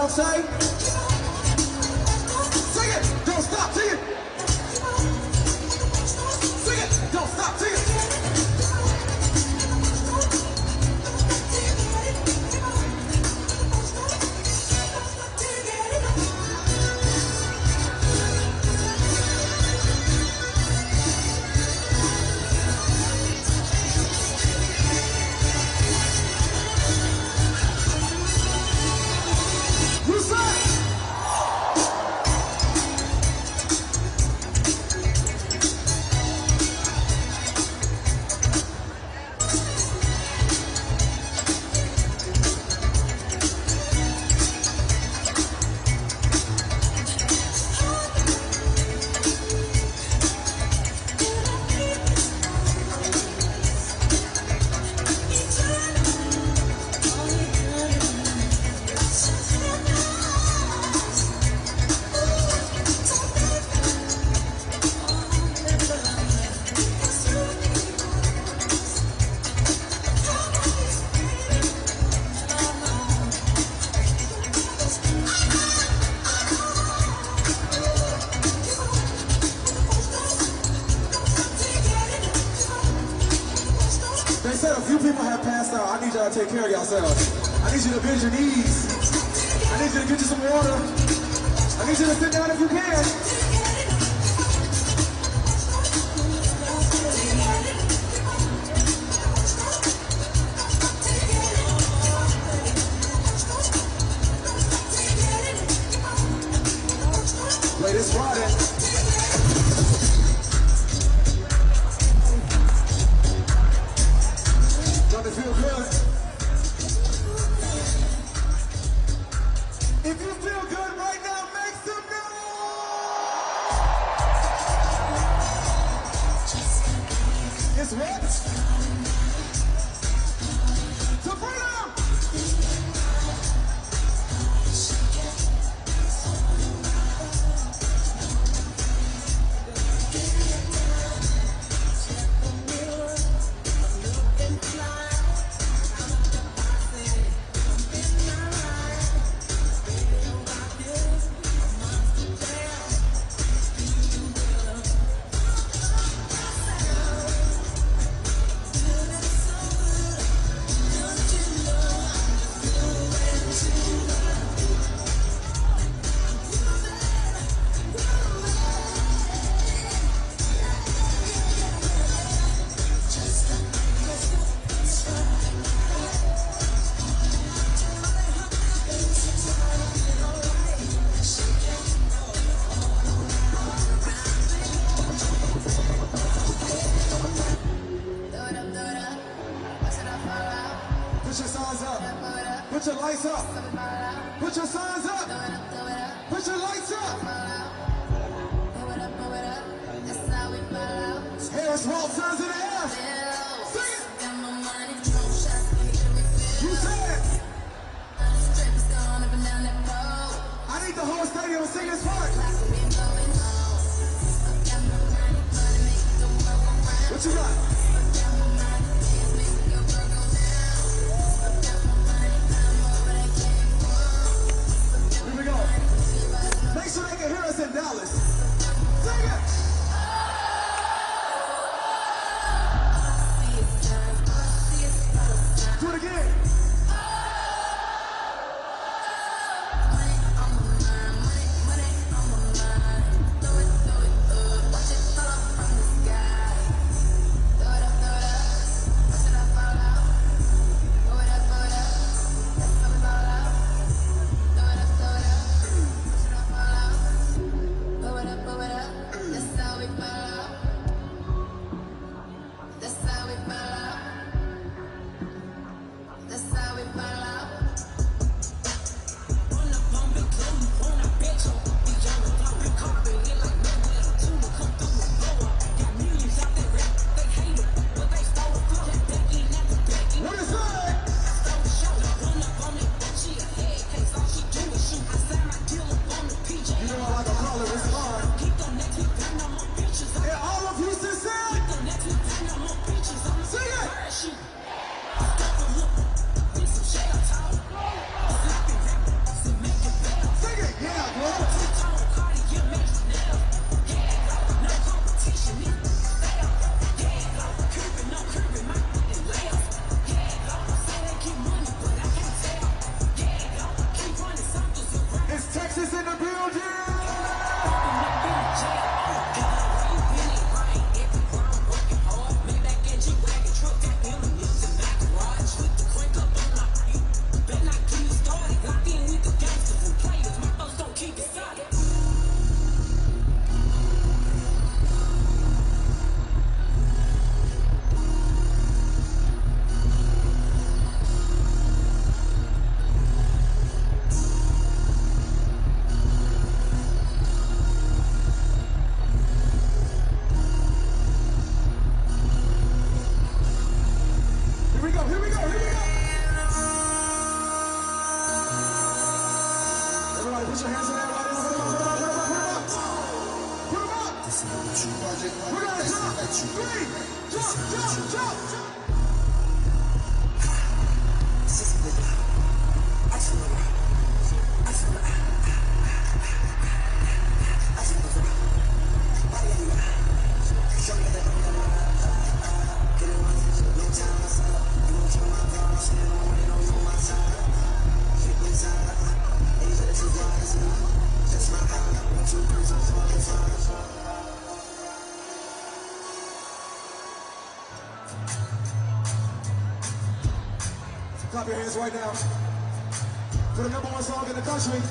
song say? Sing it, don't stop, sing it. Sing it, don't stop, sing it. Take care of yourselves. I need you to bend your knees. I need you to get you some water. I need you to sit down if you can. Latest Friday. Don't it feel good? If you feel good right now, make some noise! It's what? To freedom! Put your lights up. Put your signs up. Put your lights up. Harris Houston's in the air. Sing it. You said it. I need the whole stadium to sing this part. What you got? Make sure they can hear us in Dallas. Sing it! Do it again. Clap your hands right now for the #1 song in the country.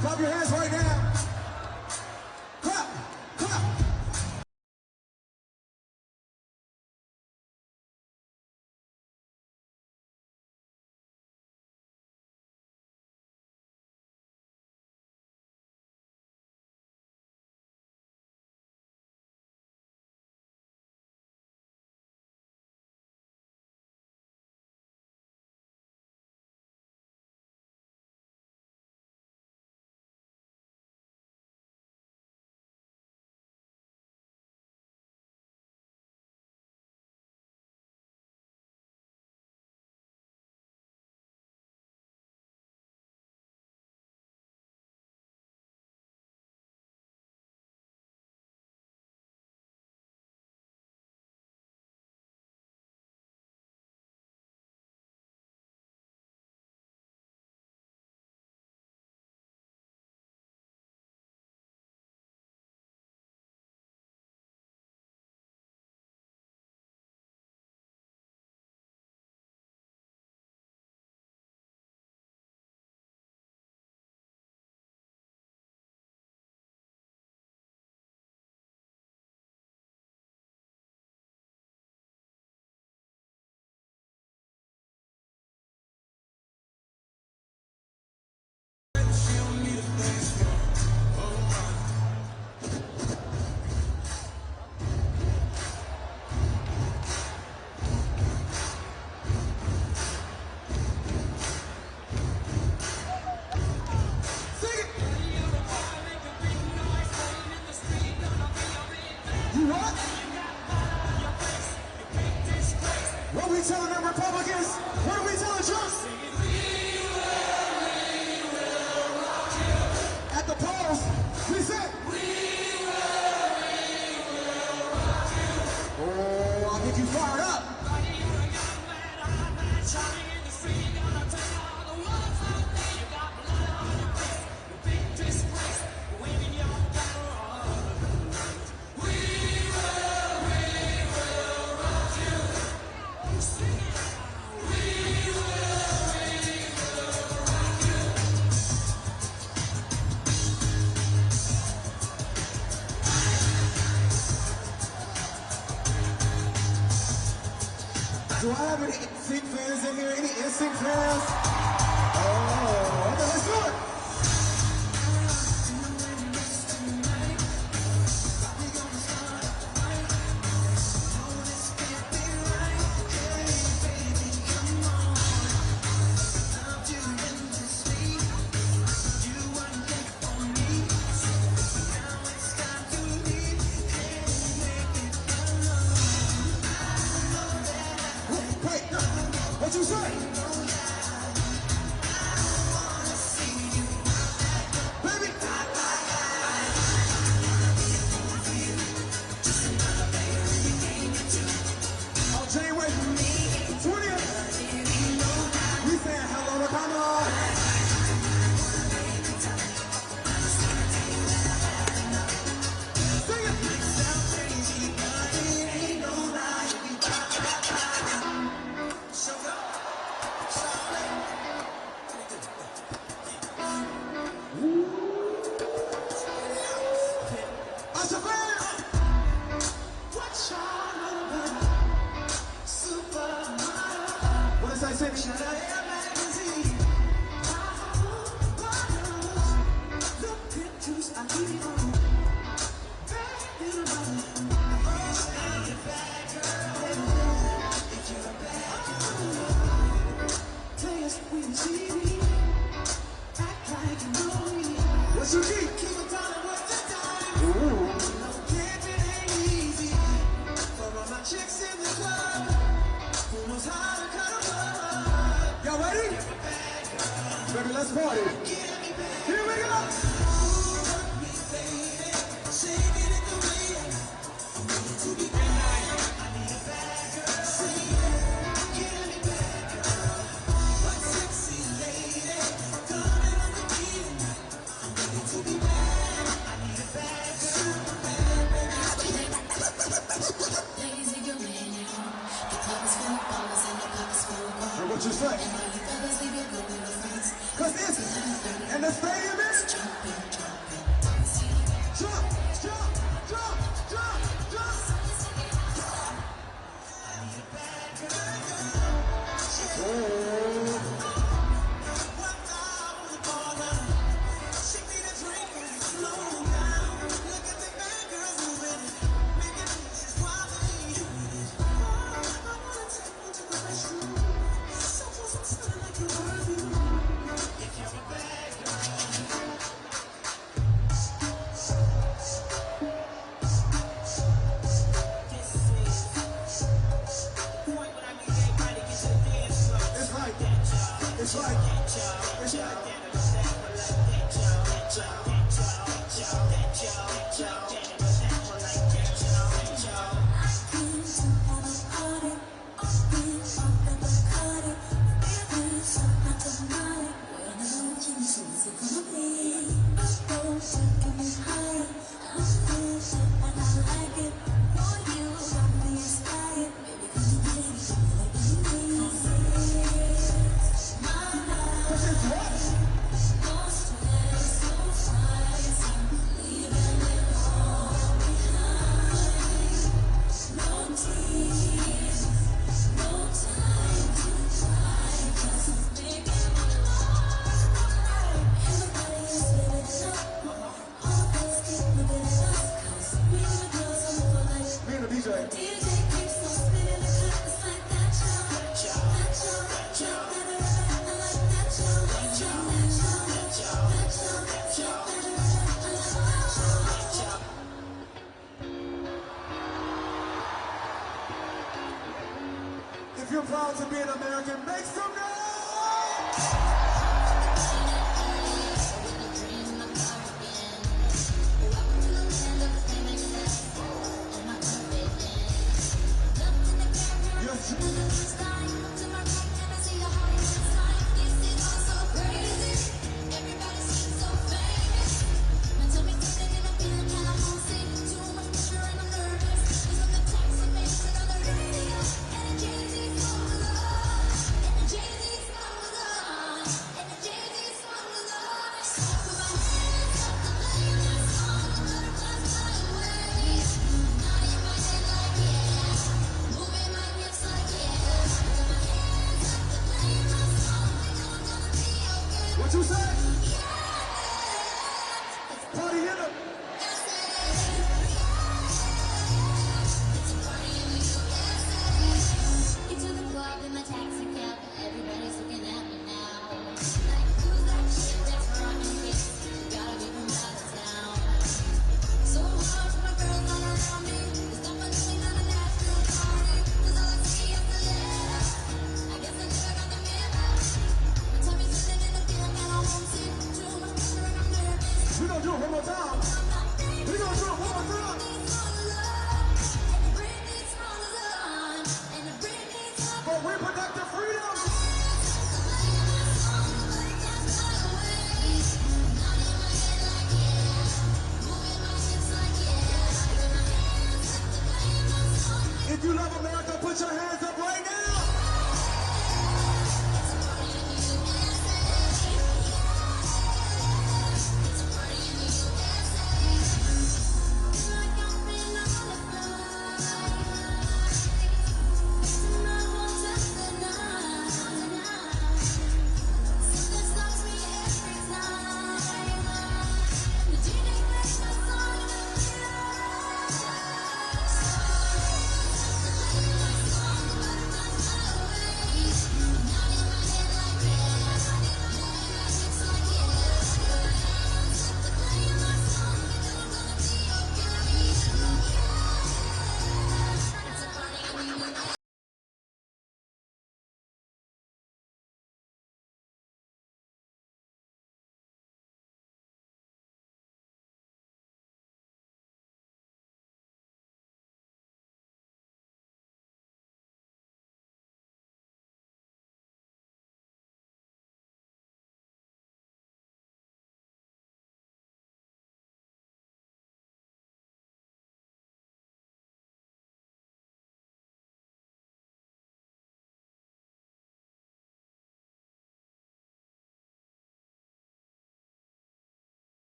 Clap your hands right now. Clap, clap. What we telling them Republicans? What are we telling Trump? At the polls, we said, oh, I'll get you fired up. Do I have any NSYNC fans in here? Any NSYNC fans? Oh, okay, let's do it. What you say? If you're proud to be an American, make some noise! What you say? Party in them. Into the club in my taxi cab, everybody's looking at me now. Like, who's that shit that's rocking this? Gotta be from out of town. So hard for my girls all around me. It's definitely not a natural party. Cause all I see is the letter. I guess I never got the memo. My tummy's sitting in the field and I won't see too much pressure and I'm nervous. We gonna do it one more time. We gonna do it one more time. For reproductive freedom. If you love America, put your hands up right now.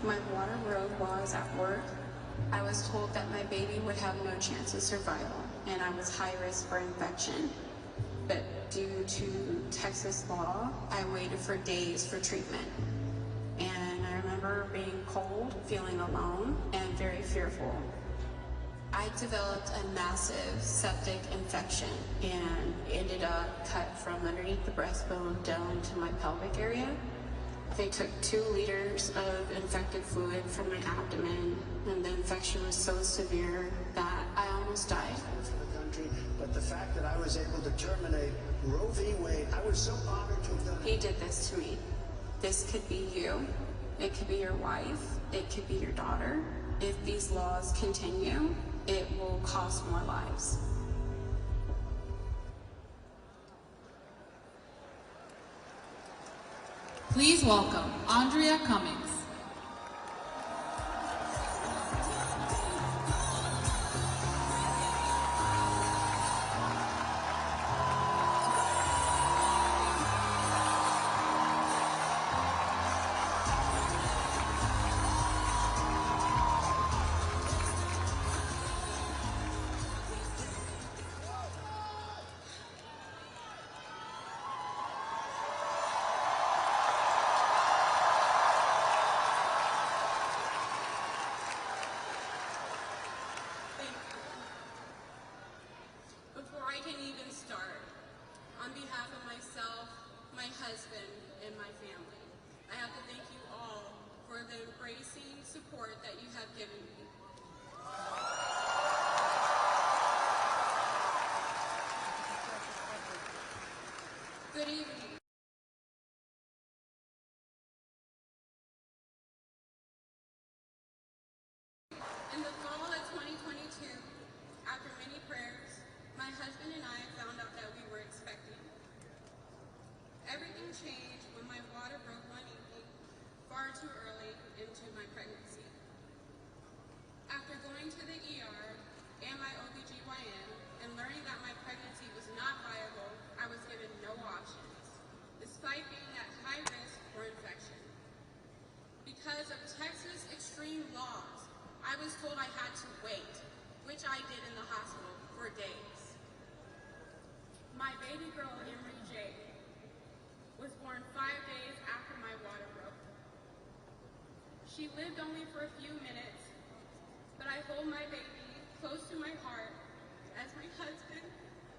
my water broke while I was at work. I was told that my baby would have no chance of survival and I was high risk for infection. But due to Texas law, I waited for days for treatment. And I remember being cold, feeling alone, and very fearful. I developed a massive septic infection and ended up cut from underneath the breastbone down to my pelvic area. They took 2 liters of infected fluid from my abdomen, and the infection was so severe that I almost died. For the country, but the fact that I was able to terminate Roe v. Wade, I was so honored to have done it. He did this to me. This could be you. It could be your wife. It could be your daughter. If these laws continue, it will cost more lives. Please welcome Andrea Cummings. On behalf of myself, my husband, and my family, I have to thank you all for the embracing support that you have given me. Good evening. In the fall of 2022, after many prayers, my husband and I found out that we were expecting. Everything changed when my water broke one evening, far too early into my pregnancy. After going to the ER and my OBGYN and learning that my pregnancy was not viable, I was given no options, despite being at high risk for infection. Because of Texas extreme laws, I was told I had to wait, which I did in the hospital for days. My baby girl, Emery J, was born 5 days after my water broke. She lived only for a few minutes, but I hold my baby close to my heart as my husband,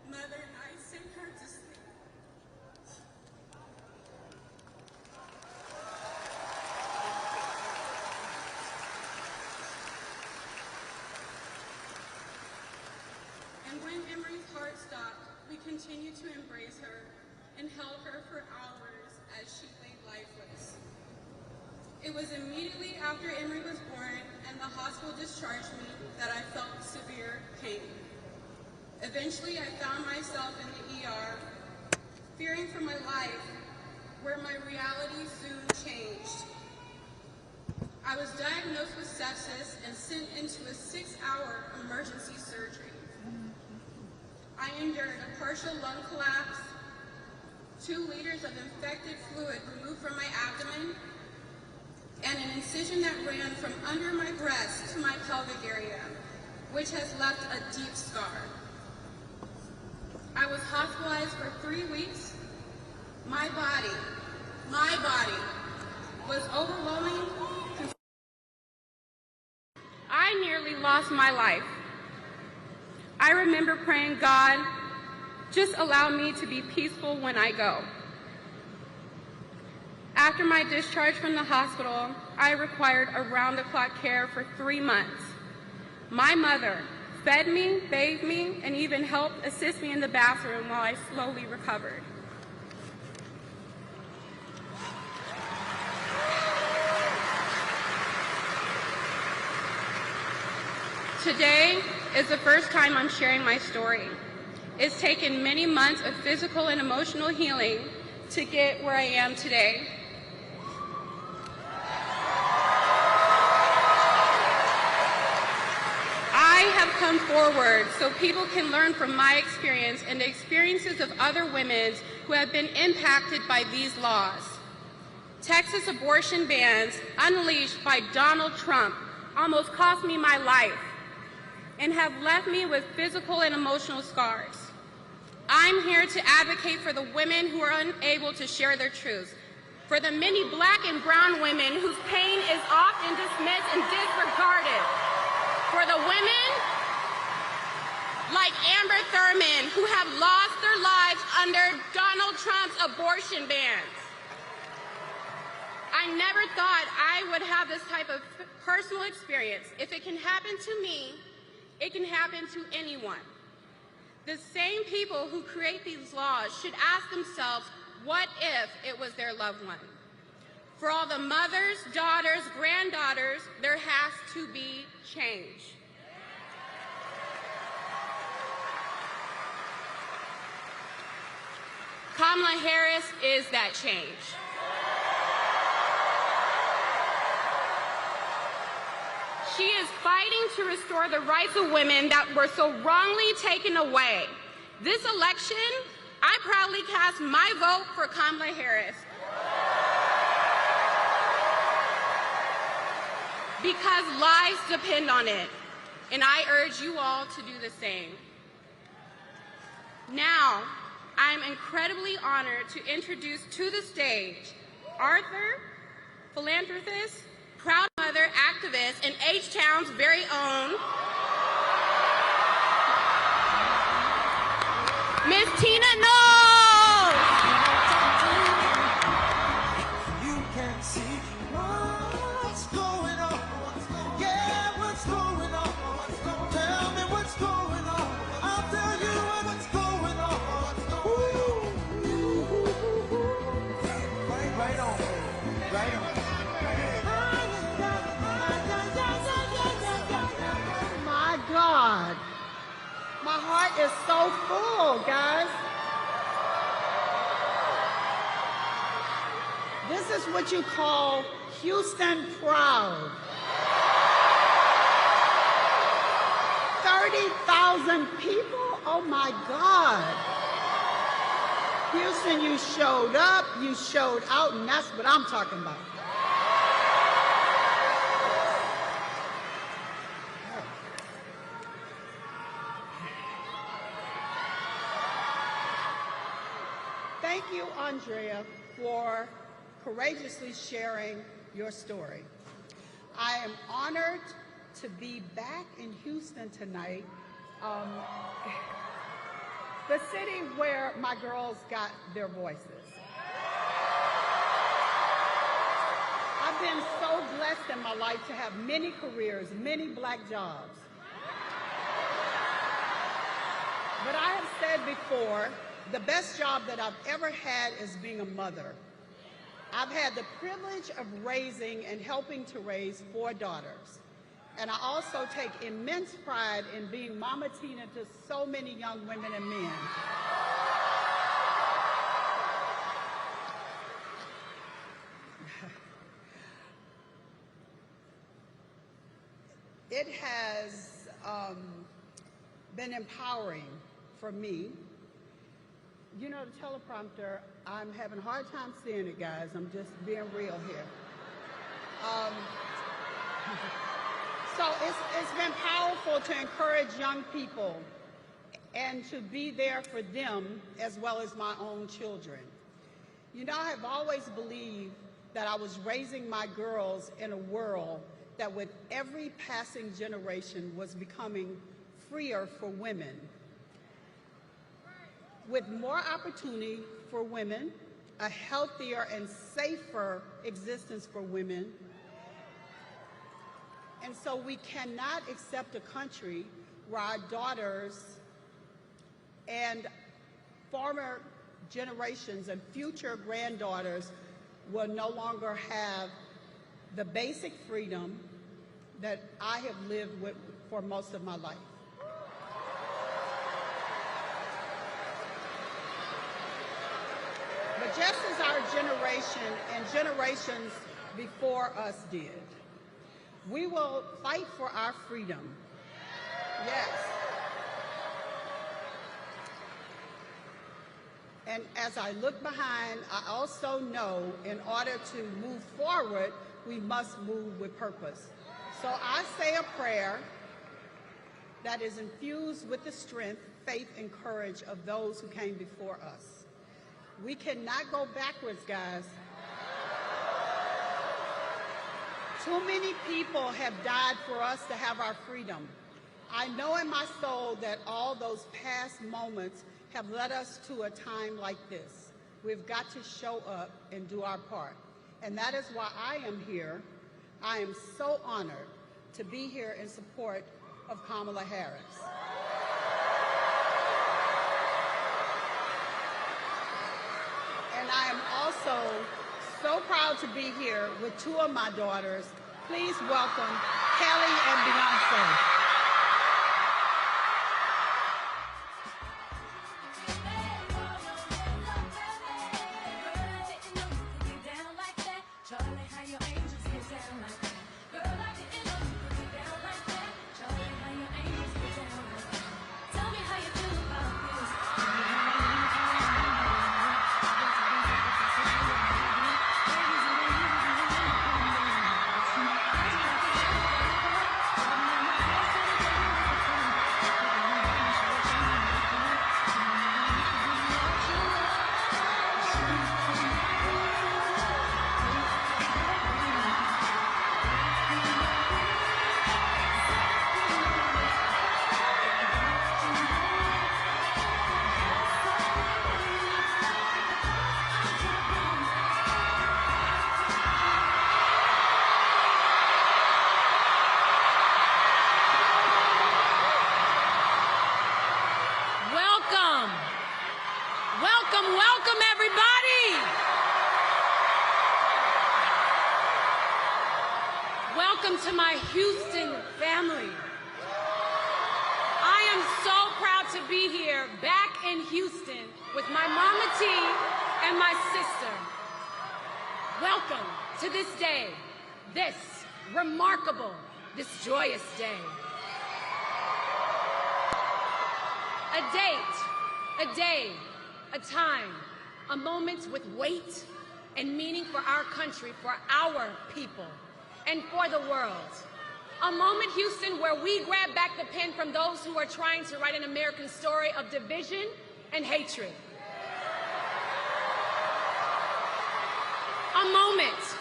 mother, and I sing her to sleep. And when Emery's heart stopped, we continued to embrace her and held her for hours as she lay lifeless. It was immediately after Emery was born and the hospital discharged me that I felt severe pain. Eventually, I found myself in the ER, fearing for my life, where my reality soon changed. I was diagnosed with sepsis and sent into a 6-hour emergency surgery. I endured a partial lung collapse, 2 liters of infected fluid removed from my abdomen, and an incision that ran from under my breast to my pelvic area, which has left a deep scar. I was hospitalized for 3 weeks. My body was overwhelming. I nearly lost my life. I remember praying, God, just allow me to be peaceful when I go. After my discharge from the hospital, I required around-the-clock care for 3 months. My mother fed me, bathed me, and even helped assist me in the bathroom while I slowly recovered. Today is the first time I'm sharing my story. It's taken many months of physical and emotional healing to get where I am today. I have come forward so people can learn from my experience and the experiences of other women who have been impacted by these laws. Texas abortion bans unleashed by Donald Trump almost cost me my life and have left me with physical and emotional scars. I'm here to advocate for the women who are unable to share their truths, for the many black and brown women whose pain is often dismissed and disregarded, for the women like Amber Thurman who have lost their lives under Donald Trump's abortion bans. I never thought I would have this type of personal experience. If it can happen to me, it can happen to anyone. The same people who create these laws should ask themselves, what if it was their loved one? For all the mothers, daughters, granddaughters, there has to be change. Kamala Harris is that change. She is fighting to restore the rights of women that were so wrongly taken away. This election, I proudly cast my vote for Kamala Harris because lives depend on it, and I urge you all to do the same. Now, I am incredibly honored to introduce to the stage Arthur, philanthropist, proud mother, activist, and H-Town's very own Miss Tina Knowles. You can see what's going on. Yeah, what's going on? Tell me what's going on. I'll tell you what's going on. Right on. Right on. My God. My heart is so full, guys. This is what you call Houston proud. 30,000 people? Oh my God. Houston, you showed up, you showed out, and that's what I'm talking about. Thank you, Andrea, for courageously sharing your story. I am honored to be back in Houston tonight, the city where my girls got their voices. I've been so blessed in my life to have many careers, many black jobs. But I have said before, the best job that I've ever had is being a mother. I've had the privilege of raising and helping to raise 4 daughters. And I also take immense pride in being Mama Tina to so many young women and men. It has been empowering for me. You know, the teleprompter, I'm having a hard time seeing it, guys. I'm just being real here. So it's been powerful to encourage young people and to be there for them as well as my own children. You know, I have always believed that I was raising my girls in a world that with every passing generation was becoming freer for women, with more opportunity for women, a healthier and safer existence for women. And so we cannot accept a country where our daughters and former generations and future granddaughters will no longer have the basic freedom that I have lived with for most of my life. But just as our generation and generations before us did, we will fight for our freedom. Yes. And as I look behind, I also know in order to move forward, we must move with purpose. So I say a prayer that is infused with the strength, faith, and courage of those who came before us. We cannot go backwards, guys. Too many people have died for us to have our freedom. I know in my soul that all those past moments have led us to a time like this. We've got to show up and do our part. And that is why I am here. I am so honored to be here in support of Kamala Harris. And I am also so proud to be here with two of my daughters. Please welcome Kelly and Beyonce. Welcome, everybody. Welcome to my Houston family. I am so proud to be here back in Houston with my mama T and my sister. Welcome to this day, this remarkable, this joyous day. A date, a day, a time, a moment with weight and meaning for our country, for our people, and for the world. A moment, Houston, where we grab back the pen from those who are trying to write an American story of division and hatred. A moment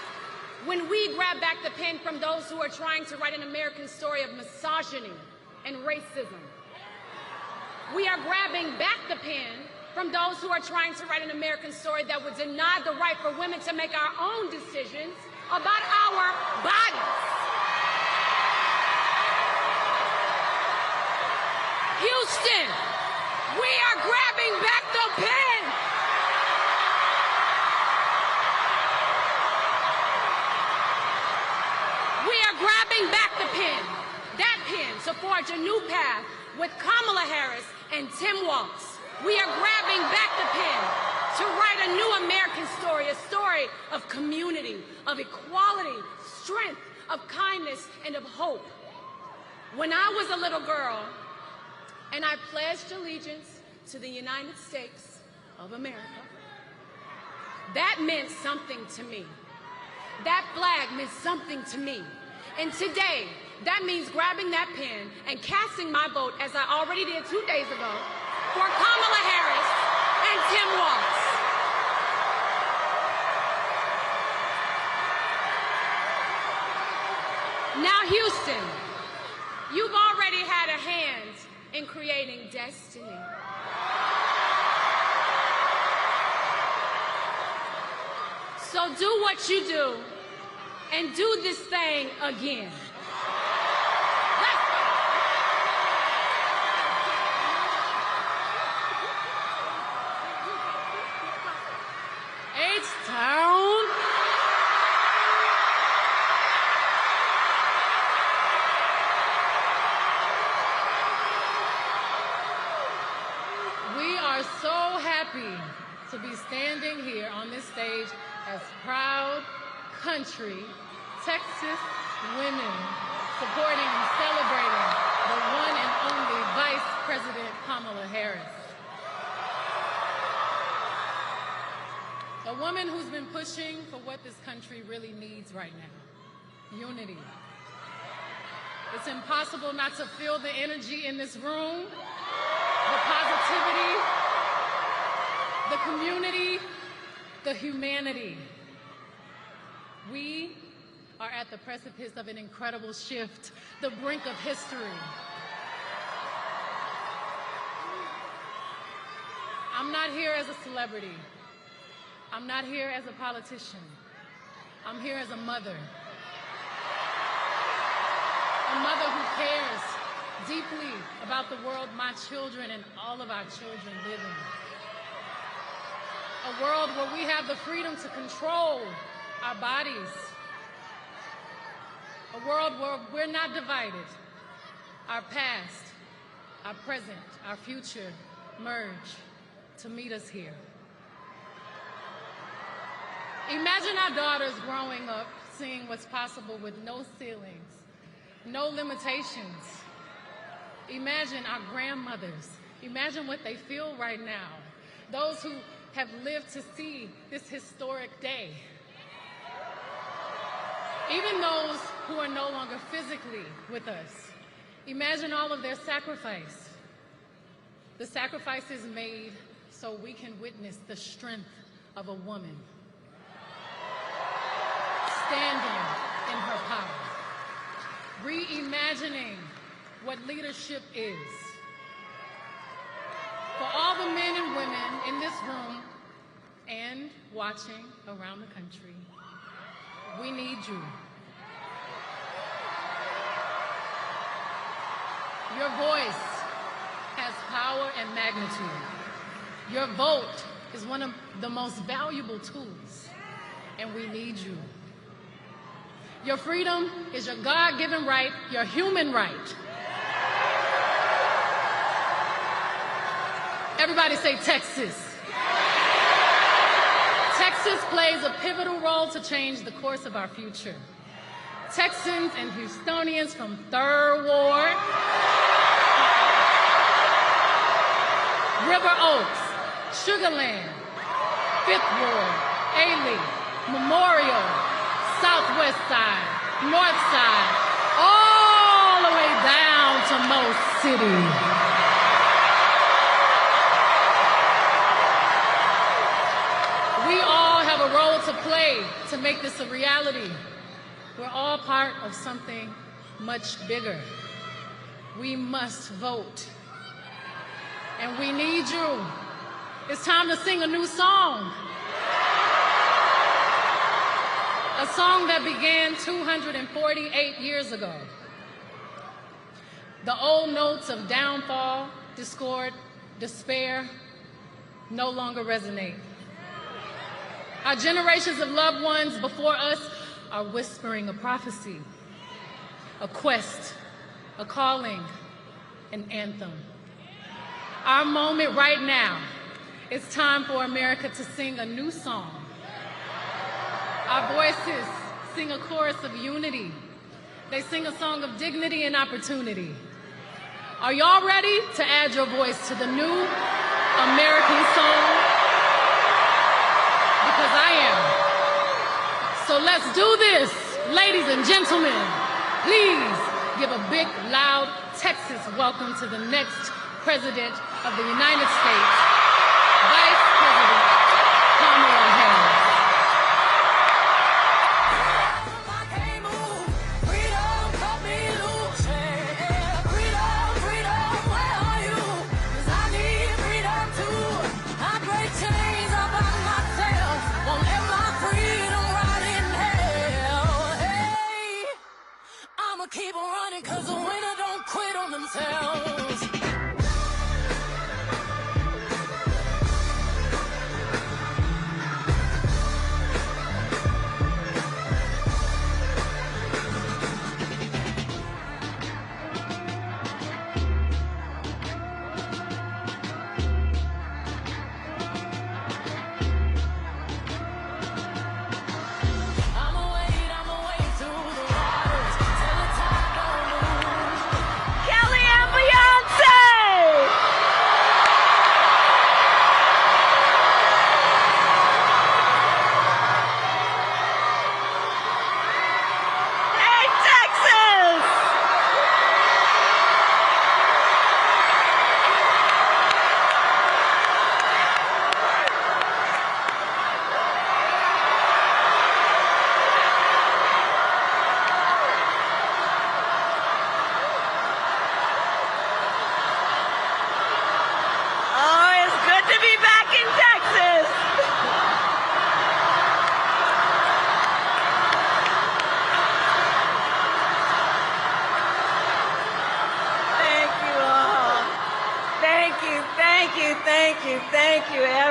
when we grab back the pen from those who are trying to write an American story of misogyny and racism. We are grabbing back the pen from those who are trying to write an American story that would deny the right for women to make our own decisions about our bodies. Houston, we are grabbing back the pen. We are grabbing back the pen, that pen, to forge a new path with Kamala Harris and Tim Walz. We are grabbing back the pen to write a new American story, a story of community, of equality, strength, of kindness, and of hope. When I was a little girl and I pledged allegiance to the United States of America, that meant something to me. That flag meant something to me. And today, that means grabbing that pen and casting my vote, as I already did 2 days ago, for Kamala Harris and Tim Walz. Now, Houston, you've already had a hand in creating destiny. So do what you do and do this thing again. H-Town. We are so happy to be standing here on this stage as proud country Texas women supporting and celebrating the one and only Vice President Kamala Harris. A woman who's been pushing for what this country really needs right now: unity. It's impossible not to feel the energy in this room, the positivity, the community, the humanity. We are at the precipice of an incredible shift, the brink of history. I'm not here as a celebrity. I'm not here as a politician. I'm here as a mother. A mother who cares deeply about the world my children and all of our children live in. A world where we have the freedom to control our bodies. A world where we're not divided. Our past, our present, our future merge to meet us here. Imagine our daughters growing up seeing what's possible with no ceilings, no limitations. Imagine our grandmothers. Imagine what they feel right now. Those who have lived to see this historic day. Even those who are no longer physically with us. Imagine all of their sacrifice. The sacrifices made so we can witness the strength of a woman standing in her power, reimagining what leadership is. For all the men and women in this room and watching around the country, we need you. Your voice has power and magnitude. Your vote is one of the most valuable tools, and we need you. Your freedom is your God-given right, your human right. Everybody say Texas. Texas plays a pivotal role to change the course of our future. Texans and Houstonians from 3rd Ward, River Oaks, Sugarland, 5th Ward, Ailey, Memorial, Southwest Side, North Side, all the way down to Most City. We all have a role to play to make this a reality. We're all part of something much bigger. We must vote. And we need you. It's time to sing a new song. A song that began 248 years ago. The old notes of downfall, discord, despair no longer resonate. Our generations of loved ones before us are whispering a prophecy, a quest, a calling, an anthem. Our moment right now, it's time for America to sing a new song. Our voices sing a chorus of unity. They sing a song of dignity and opportunity. Are y'all ready to add your voice to the new American song? Because I am. So let's do this, ladies and gentlemen. Please give a big, loud Texas welcome to the next President of the United States, Vice President Kamala Harris. Keep on running, cause the winner don't quit on themselves.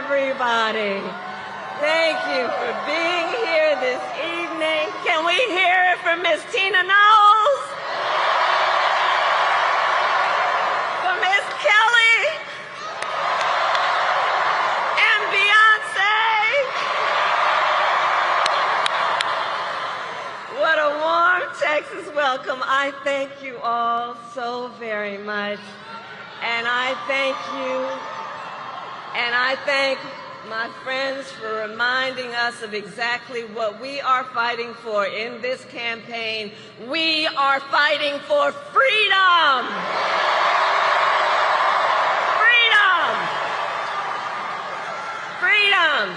everybody. Thank you for being here this evening. Can we hear it for Miss Tina Knowles? For Miss Kelly? And Beyonce? What a warm Texas welcome. I thank you all so very much. And I thank you, and I thank my friends for reminding us of exactly what we are fighting for in this campaign. We are fighting for freedom. Freedom. Freedom.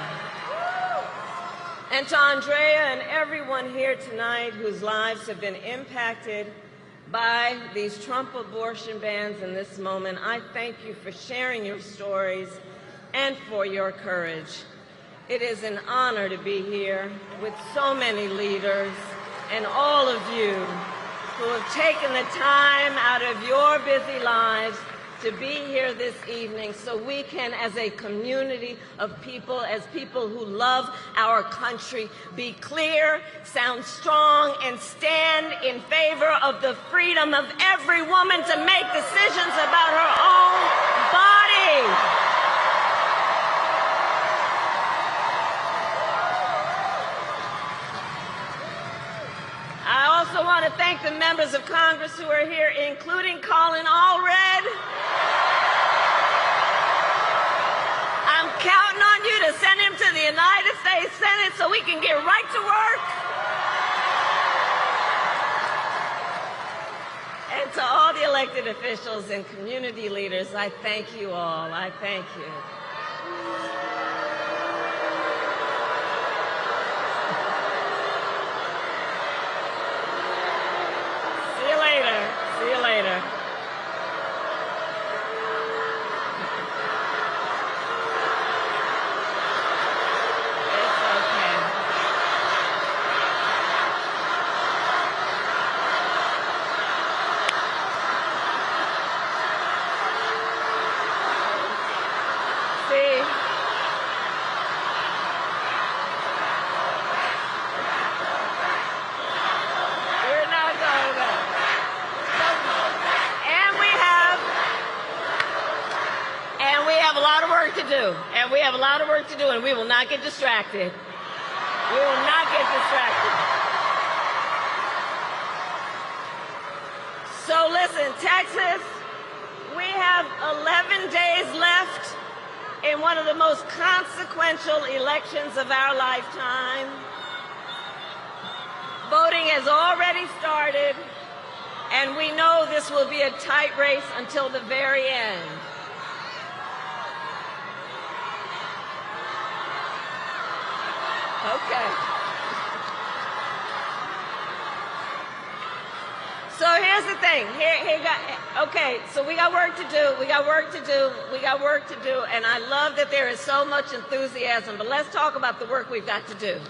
And to Andrea and everyone here tonight whose lives have been impacted by these Trump abortion bans in this moment, I thank you for sharing your stories and for your courage. It is an honor to be here with so many leaders and all of you who have taken the time out of your busy lives to be here this evening so we can, as a community of people, as people who love our country, be clear, sound strong, and stand in favor of the freedom of every woman to make decisions about her own body. I also want to thank the members of Congress who are here, including Colin Allred. I'm counting on you to send him to the United States Senate so we can get right to work. And to all the elected officials and community leaders, I thank you all. I thank you. See you later. See you later. And we have a lot of work to do, and we will not get distracted. We will not get distracted. So listen, Texas, we have 11 days left in one of the most consequential elections of our lifetime. Voting has already started, and we know this will be a tight race until the very end. Okay. So here's the thing. Okay, so we got work to do. We got work to do. We got work to do. And I love that there is so much enthusiasm. But let's talk about the work we've got to do.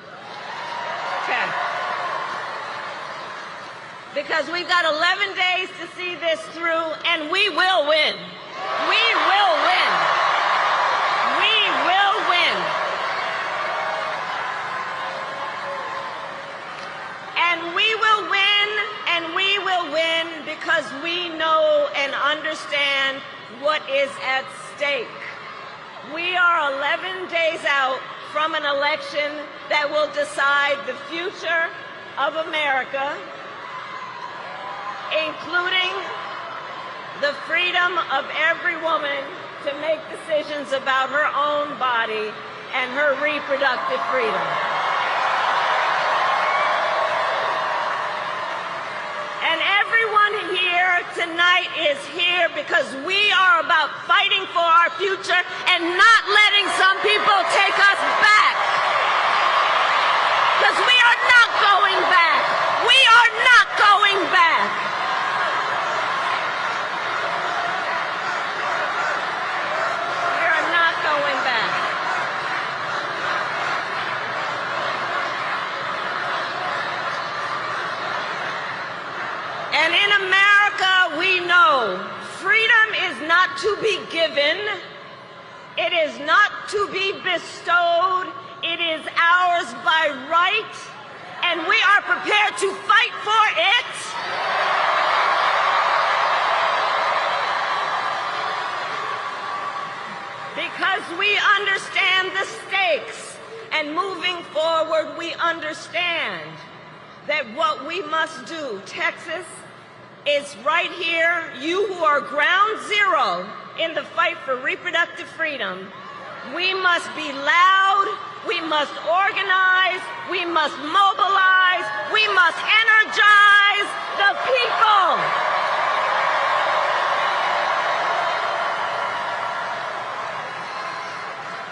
Okay. Because we've got 11 days to see this through, and we will win. We will win. We will win. And we will win, and we will win because we know and understand what is at stake. We are 11 days out from an election that will decide the future of America, including the freedom of every woman to make decisions about her own body and her reproductive freedom. And everyone here tonight is here because we are about fighting for our future and not letting some people take us back. Because we are not going back. We are not going back. We are not going back. And in America, we know freedom is not to be given, it is not to be bestowed. It is ours by right, and we are prepared to fight for it. Because we understand the stakes, and moving forward, we understand that what we must do, Texas is right here. You who are ground zero in the fight for reproductive freedom, we must be loud, we must organize, we must mobilize, we must energize the people.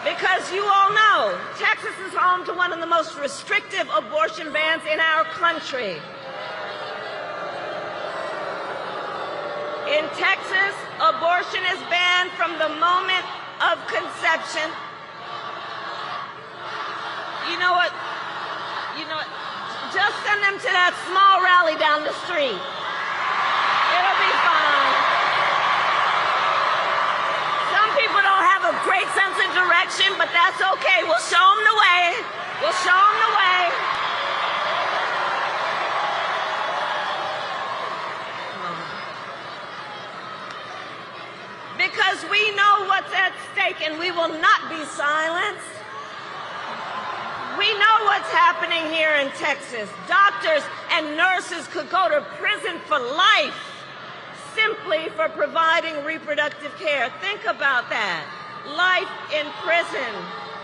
Because you all know, Texas is home to one of the most restrictive abortion bans in our country. In Texas, abortion is banned from the moment of conception. You know what? Just send them to that small rally down the street. It'll be fine. Some people don't have a great sense of direction, but that's okay. We'll show them the way. We'll show them the way. Because we know what's at stake, and we will not be silenced. We know what's happening here in Texas. Doctors and nurses could go to prison for life simply for providing reproductive care. Think about that. Life in prison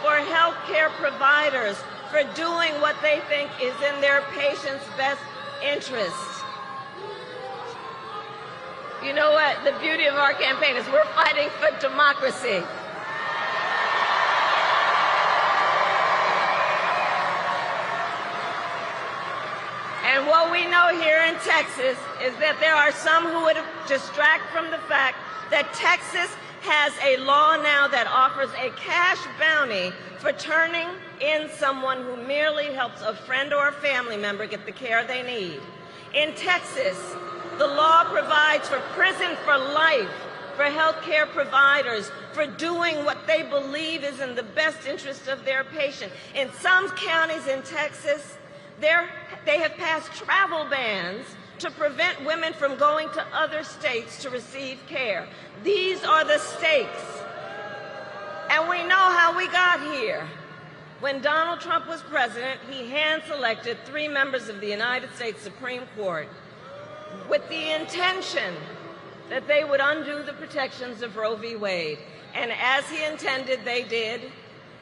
for health care providers for doing what they think is in their patients' best interests. You know what? The beauty of our campaign is we're fighting for democracy. And what we know here in Texas is that there are some who would distract from the fact that Texas has a law now that offers a cash bounty for turning in someone who merely helps a friend or a family member get the care they need. In Texas, the law provides for prison for life for healthcare providers for doing what they believe is in the best interest of their patient. In some counties in Texas, they have passed travel bans to prevent women from going to other states to receive care. These are the stakes. And we know how we got here. When Donald Trump was president, he hand-selected 3 members of the United States Supreme Court with the intention that they would undo the protections of Roe v. Wade. And as he intended, they did.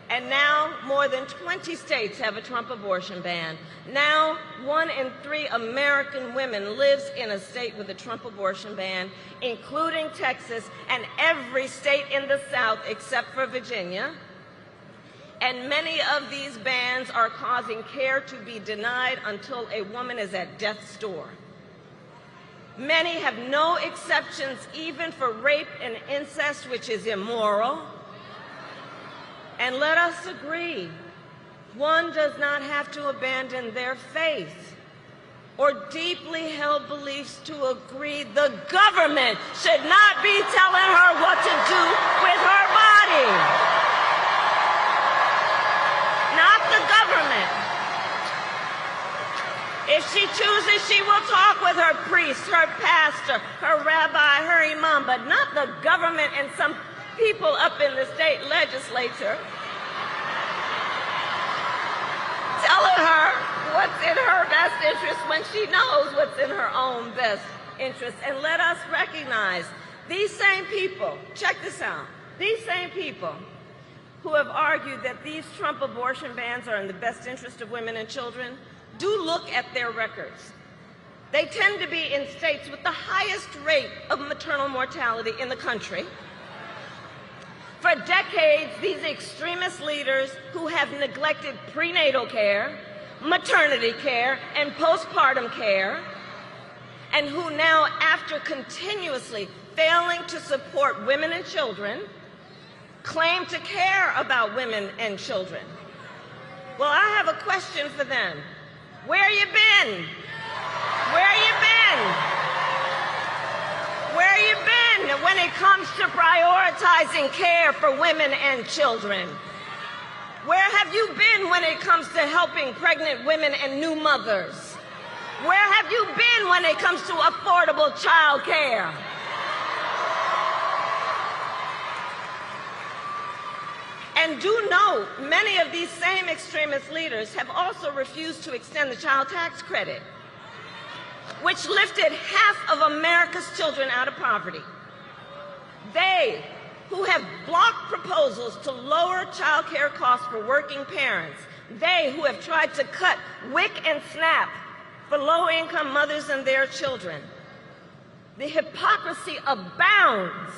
And now more than 20 states have a Trump abortion ban. Now 1 in 3 American women lives in a state with a Trump abortion ban, including Texas and every state in the South except for Virginia. And many of these bans are causing care to be denied until a woman is at death's door. Many have no exceptions even for rape and incest, which is immoral. And let us agree, one does not have to abandon their faith or deeply held beliefs to agree the government should not be telling her what to do with her body. Not the government. If she chooses, she will talk with her priest, her pastor, her rabbi, her imam, but not the government and some people up in the state legislature telling her what's in her best interest when she knows what's in her own best interest. And let us recognize these same people, check this out, these same people who have argued that these Trump abortion bans are in the best interest of women and children, do look at their records. They tend to be in states with the highest rate of maternal mortality in the country. For decades, these extremist leaders who have neglected prenatal care, maternity care, and postpartum care, and who now, after continuously failing to support women and children, claim to care about women and children. Well, I have a question for them. Where you been? Where you been? Where you been been when it comes to prioritizing care for women and children? Where have you been when it comes to helping pregnant women and new mothers? Where have you been when it comes to affordable child care? And do note, many of these same extremist leaders have also refused to extend the child tax credit, which lifted half of America's children out of poverty. They, who have blocked proposals to lower child care costs for working parents, they who have tried to cut WIC and SNAP for low-income mothers and their children. The hypocrisy abounds.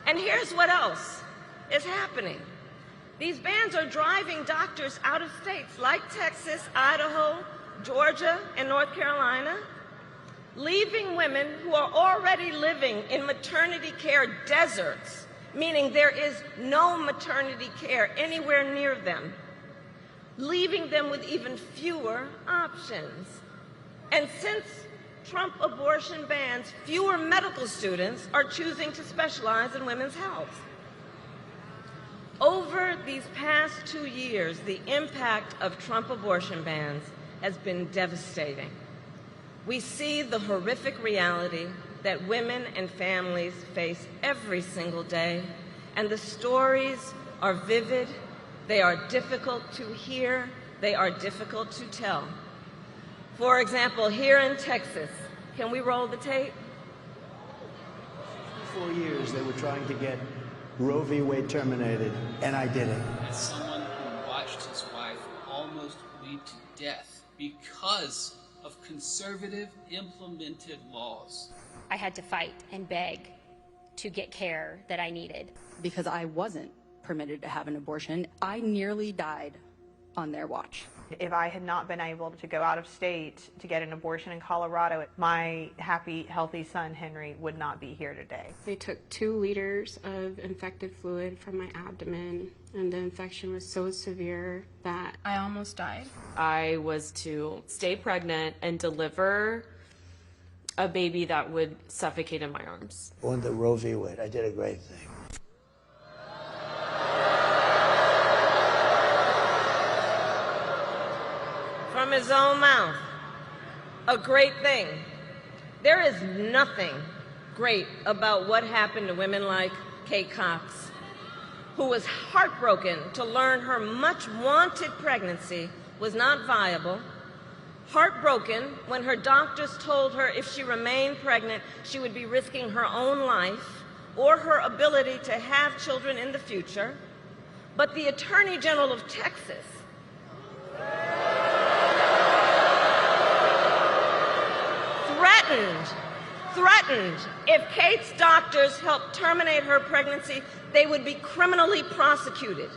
And here's what else is happening. These bans are driving doctors out of states like Texas, Idaho, Georgia, and North Carolina, leaving women who are already living in maternity care deserts, meaning there is no maternity care anywhere near them, leaving them with even fewer options. And since Trump abortion bans, fewer medical students are choosing to specialize in women's health. Over these past 2 years, the impact of Trump abortion bans has been devastating. We see the horrific reality that women and families face every single day, and the stories are vivid, they are difficult to hear, they are difficult to tell. For example, here in Texas, can we roll the tape? 4 years they were trying to get Roe v. Wade terminated, and I did it. As someone who watched his wife almost bleed to death because of conservative implemented laws, I had to fight and beg to get care that I needed. Because I wasn't permitted to have an abortion, I nearly died on their watch. If I had not been able to go out of state to get an abortion in Colorado, my happy, healthy son, Henry, would not be here today. They took 2 liters of infected fluid from my abdomen, and the infection was so severe that I almost died. I was to stay pregnant and deliver a baby that would suffocate in my arms. On the Roe v. Wade, I did a great thing. From his own mouth, a great thing. There is nothing great about what happened to women like Kate Cox, who was heartbroken to learn her much-wanted pregnancy was not viable, heartbroken when her doctors told her if she remained pregnant, she would be risking her own life or her ability to have children in the future. But the Attorney General of Texas threatened if Kate's doctors helped terminate her pregnancy, they would be criminally prosecuted.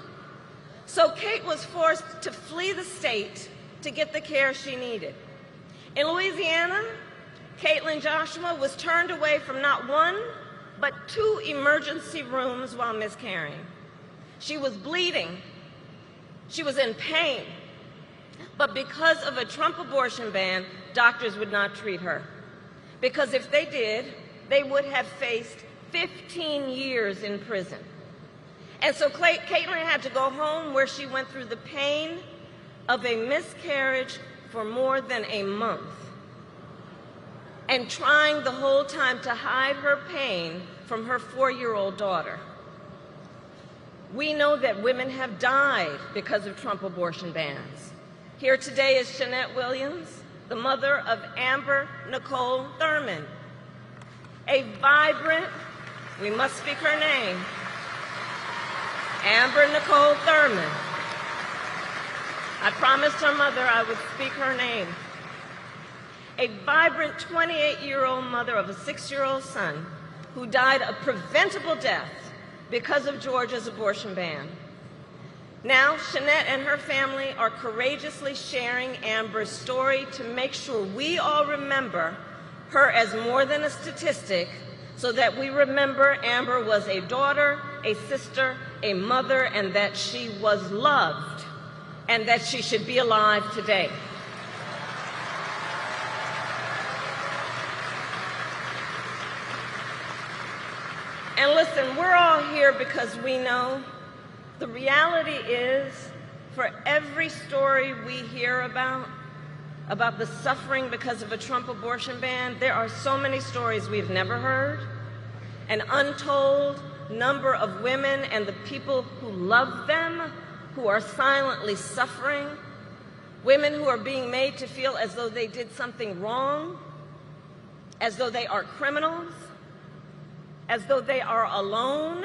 So Kate was forced to flee the state to get the care she needed. In Louisiana, Caitlin Joshua was turned away from not 1, but 2 emergency rooms while miscarrying. She was bleeding. She was in pain. But because of a Trump abortion ban, doctors would not treat her. Because if they did, they would have faced 15 years in prison. And so Caitlin had to go home where she went through the pain of a miscarriage for more than a month, and trying the whole time to hide her pain from her 4-year-old daughter. We know that women have died because of Trump abortion bans. Here today is Shanette Williams, the mother of Amber Nicole Thurman, a vibrant, we must speak her name, Amber Nicole Thurman. I promised her mother I would speak her name. A vibrant 28-year-old mother of a 6-year-old son who died a preventable death because of Georgia's abortion ban. Now, Shanette and her family are courageously sharing Amber's story to make sure we all remember her as more than a statistic, so that we remember Amber was a daughter, a sister, a mother, and that she was loved, and that she should be alive today. listen, we're all here because we know the reality is, for every story we hear about the suffering because of a Trump abortion ban, there are so many stories we've never heard, an untold number of women and the people who love them who are silently suffering, women who are being made to feel as though they did something wrong, as though they are criminals, as though they are alone.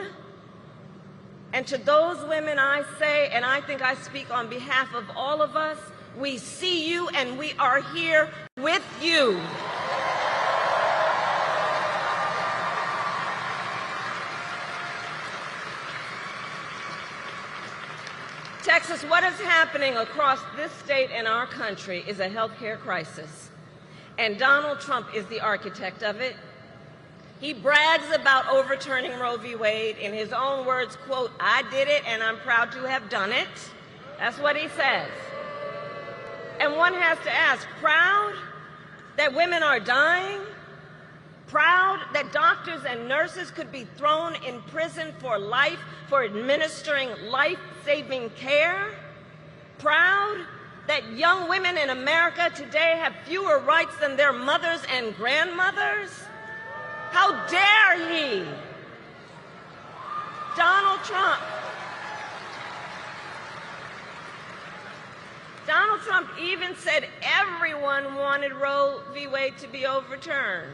And to those women I say, and I think I speak on behalf of all of us, we see you and we are here with you. Texas, what is happening across this state and our country is a health care crisis. And Donald Trump is the architect of it. He brags about overturning Roe v. Wade. In his own words, quote, "I did it and I'm proud to have done it." That's what he says. And one has to ask, proud that women are dying? Proud that doctors and nurses could be thrown in prison for life for administering life-saving care? Proud that young women in America today have fewer rights than their mothers and grandmothers? How dare he? Donald Trump even said everyone wanted Roe v. Wade to be overturned.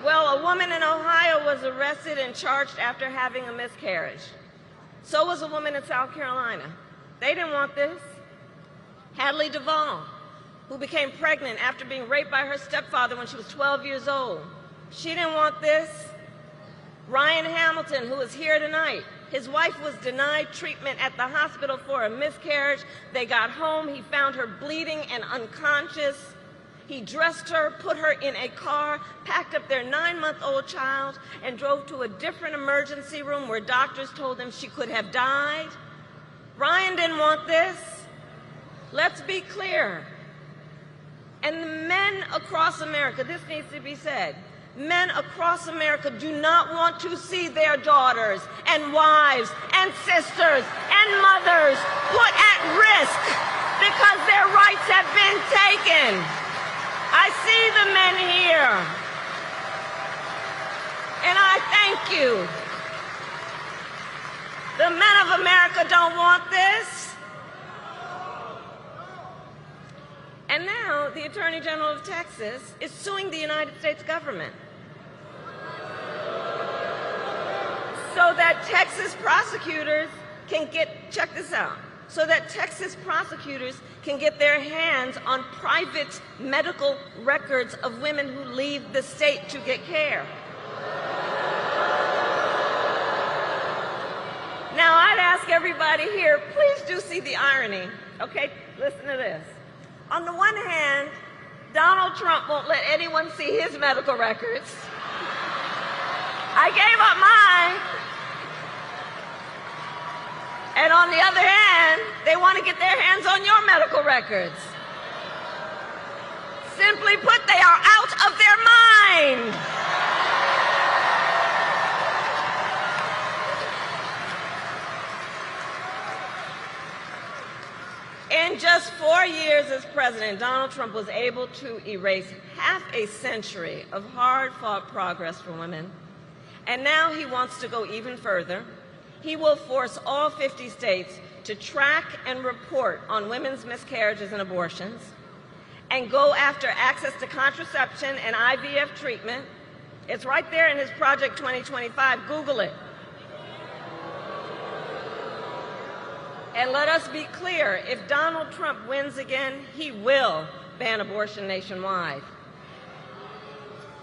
Well, a woman in Ohio was arrested and charged after having a miscarriage. So was a woman in South Carolina. They didn't want this. Hadley Duvall, who became pregnant after being raped by her stepfather when she was 12 years old. She didn't want this. Ryan Hamilton, who is here tonight, his wife was denied treatment at the hospital for a miscarriage. They got home, he found her bleeding and unconscious. He dressed her, put her in a car, packed up their 9-month-old child, and drove to a different emergency room where doctors told him she could have died. Ryan didn't want this. Let's be clear. And the men across America, this needs to be said, men across America do not want to see their daughters and wives and sisters and mothers put at risk because their rights have been taken. I see the men here, and I thank you. The men of America don't want this. And now the Attorney General of Texas is suing the United States government so that Texas prosecutors can check this out, so that Texas prosecutors can get their hands on private medical records of women who leave the state to get care. Now, I'd ask everybody here, please do see the irony, okay? Listen to this. On the one hand, Donald Trump won't let anyone see his medical records. I gave up mine. And on the other hand, they want to get their hands on your medical records. Simply put, they are out of their mind. In just 4 years as president, Donald Trump was able to erase half a century of hard-fought progress for women. And now he wants to go even further. He will force all 50 states to track and report on women's miscarriages and abortions and go after access to contraception and IVF treatment. It's right there in his Project 2025. Google it. And let us be clear, if Donald Trump wins again, he will ban abortion nationwide.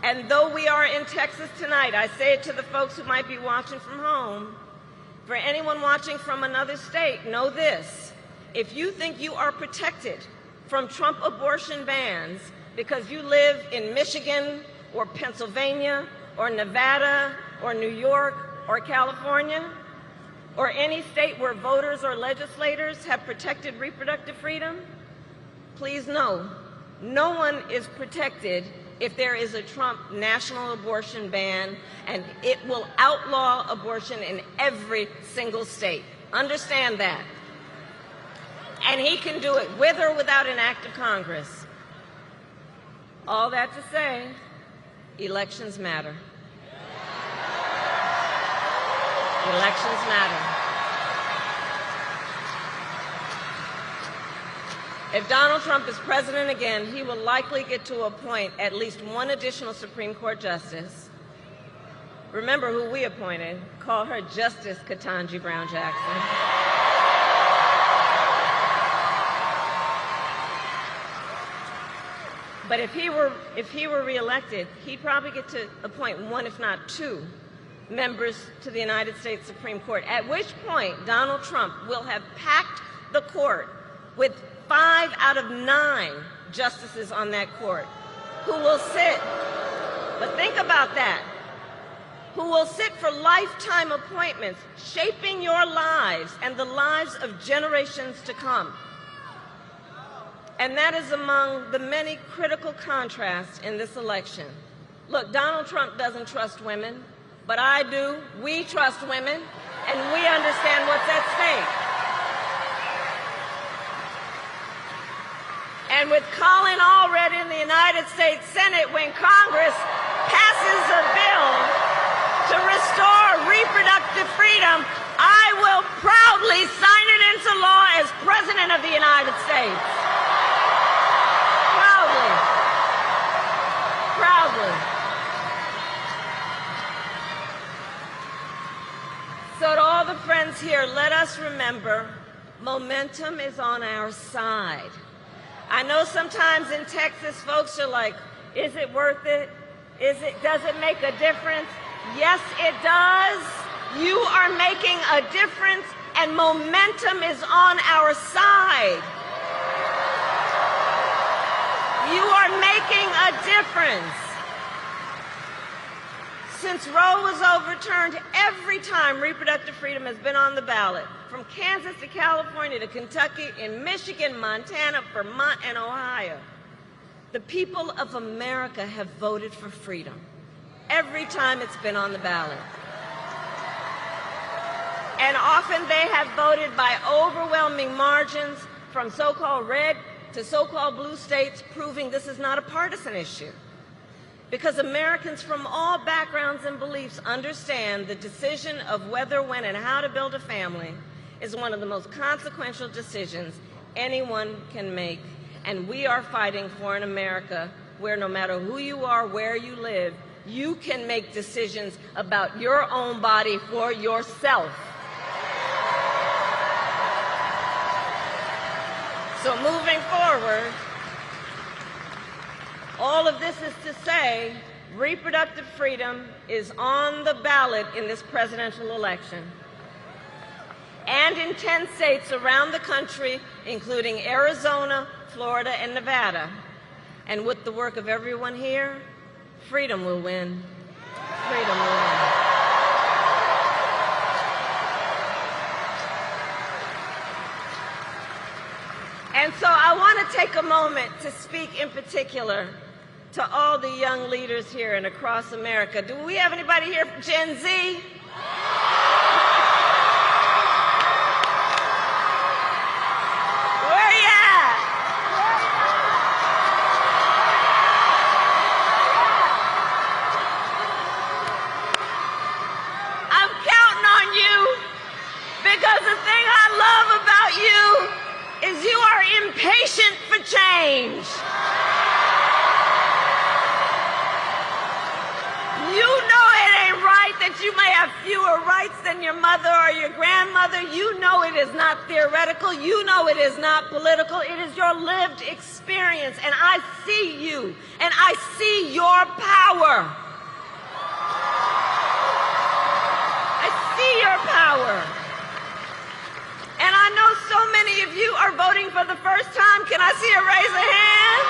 And though we are in Texas tonight, I say it to the folks who might be watching from home, for anyone watching from another state, know this. If you think you are protected from Trump abortion bans because you live in Michigan or Pennsylvania or Nevada or New York or California, or any state where voters or legislators have protected reproductive freedom, please know, no one is protected if there is a Trump national abortion ban, and it will outlaw abortion in every single state. Understand that. And he can do it with or without an act of Congress. All that to say, elections matter. Elections matter. If Donald Trump is president again, he will likely get to appoint at least one additional Supreme Court justice. Remember who we appointed. Call her Justice Ketanji Brown Jackson. But if he were reelected, he'd probably get to appoint one, if not two, members to the United States Supreme Court, at which point Donald Trump will have packed the court with 5 out of 9 justices on that court who will sit, but think about that, who will sit for lifetime appointments, shaping your lives and the lives of generations to come. And that is among the many critical contrasts in this election. Look, Donald Trump doesn't trust women, but I do. We trust women, and we understand what's at stake. And with Colin Allred in the United States Senate, when Congress passes a bill to restore reproductive freedom, I will proudly sign it into law as President of the United States. Proudly. Proudly. So to all the friends here, let us remember, momentum is on our side. I know sometimes in Texas, folks are like, is it worth it? Does it make a difference? Yes, it does. You are making a difference, and momentum is on our side. You are making a difference. Since Roe was overturned, every time reproductive freedom has been on the ballot, from Kansas to California to Kentucky, in Michigan, Montana, Vermont, and Ohio, the people of America have voted for freedom every time it's been on the ballot. And often they have voted by overwhelming margins from so-called red to so-called blue states, proving this is not a partisan issue. Because Americans from all backgrounds and beliefs understand the decision of whether, when, and how to build a family is one of the most consequential decisions anyone can make. And we are fighting for an America where no matter who you are, where you live, you can make decisions about your own body for yourself. So moving forward, all of this is to say, reproductive freedom is on the ballot in this presidential election. And in 10 states around the country, including Arizona, Florida, and Nevada. And with the work of everyone here, freedom will win. Freedom will win. And so I want to take a moment to speak in particular to all the young leaders here and across America. Do we have anybody here from Gen Z? Where you at? I'm counting on you, because the thing I love about you is you are impatient for change. You know it ain't right that you may have fewer rights than your mother or your grandmother. You know it is not theoretical. You know it is not political. It is your lived experience. And I see you, and I see your power. I see your power. And I know so many of you are voting for the first time. Can I see a raise of hands?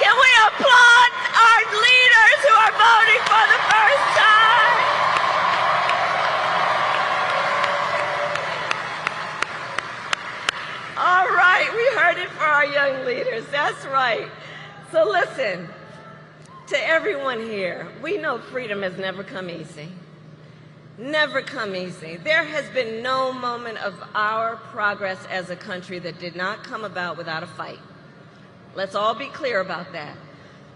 Can we applaud our leaders who are voting for the first time? All right, we heard it for our young leaders. That's right. So listen, to everyone here, we know freedom has never come easy. Never come easy. There has been no moment of our progress as a country that did not come about without a fight. Let's all be clear about that.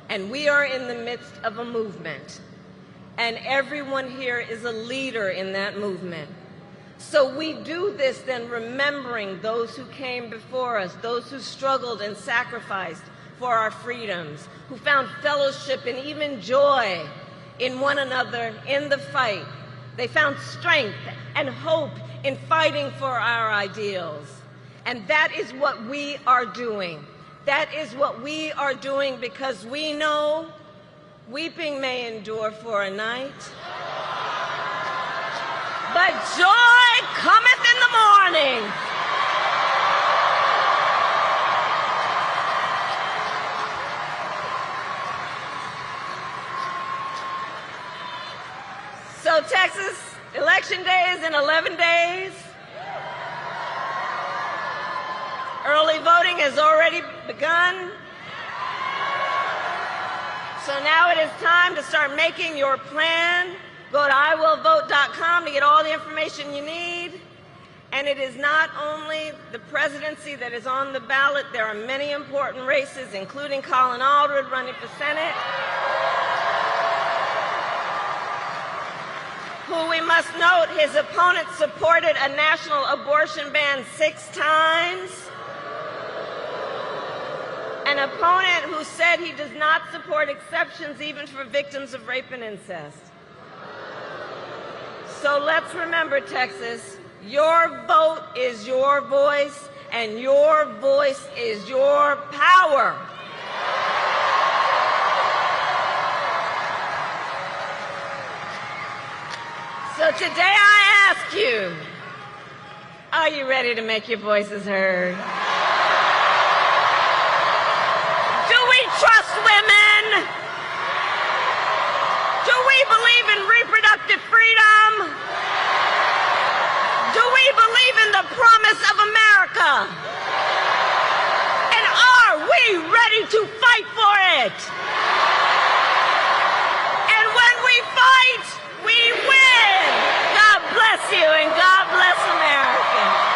And we are in the midst of a movement. And everyone here is a leader in that movement. So we do this then remembering those who came before us, those who struggled and sacrificed for our freedoms, who found fellowship and even joy in one another in the fight. They found strength and hope in fighting for our ideals. And that is what we are doing. That is what we are doing because we know weeping may endure for a night, but joy cometh in the morning. So Texas, election day is in 11 days. Early voting has already begun. So now it is time to start making your plan. Go to iwillvote.com to get all the information you need. And it is not only the presidency that is on the ballot. There are many important races, including Colin Allred running for Senate, who we must note his opponent supported a national abortion ban 6 times. An opponent who said he does not support exceptions even for victims of rape and incest. So let's remember, Texas, your vote is your voice, and your voice is your power. So today I ask you, are you ready to make your voices heard? Do we trust women? Do we believe in reproductive freedom? Do we believe in the promise of America? And are we ready to fight for it? And when we fight, we win. God bless you and God bless America.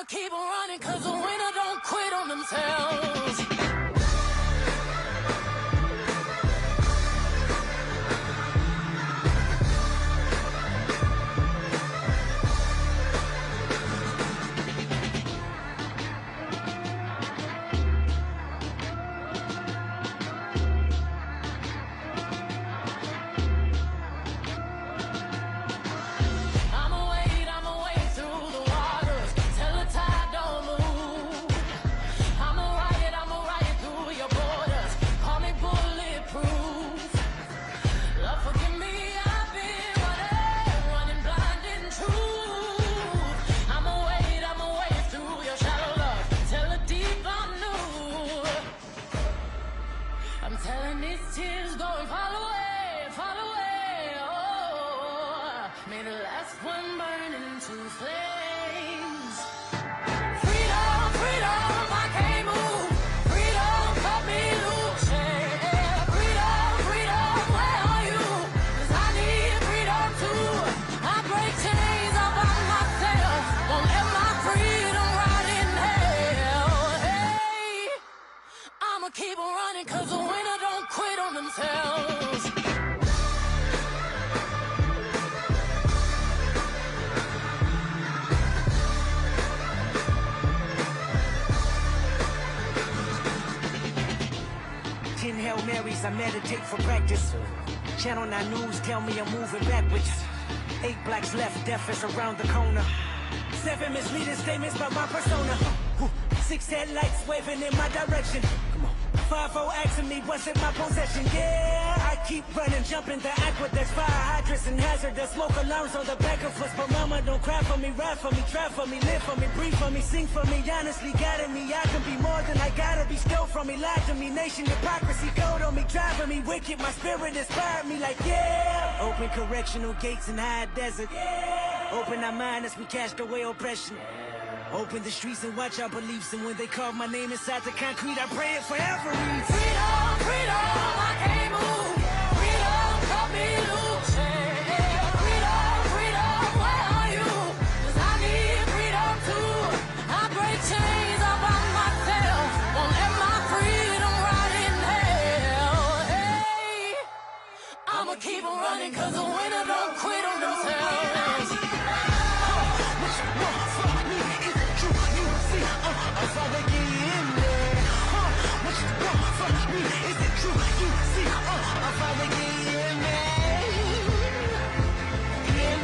Keep on running, cause the winner don't quit on themselves. Keep on running, cause the winner don't quit on themselves. Hail Marys, I meditate for practice. Channel 9 News tell me I'm moving backwards. 8 blacks left, death is around the corner. 7 misleading statements about my persona. 6 headlights waving in my direction. Come on. 5-4 asking me what's in my possession. Yeah, I keep running, jumping the aqueducts, fire hydrants and hazardous smoke alarms on the back of us. But mama, don't cry for me, ride for me, try for me, live for me, breathe for me, sing for me, honestly guiding me. I can be more than I gotta be, stole from me, lied to me, nation hypocrisy, gold on me, driving me wicked. My spirit inspired me like, yeah. Open correctional gates in high desert. Yeah. Open our mind as we cast away oppression. Open the streets and watch our beliefs. And when they carve my name inside the concrete, I pray it forever reads. Freedom, freedom, I can't move. Freedom, cut me loose. Freedom, freedom, where are you? 'Cause I need freedom too. I break chains up on myself. Won't let my freedom rot in hell. Hey, I'ma keep on running 'cause the winner don't quit on themselves. If I would get in there, what you want from me? Is it true? You see, if I would get in there, in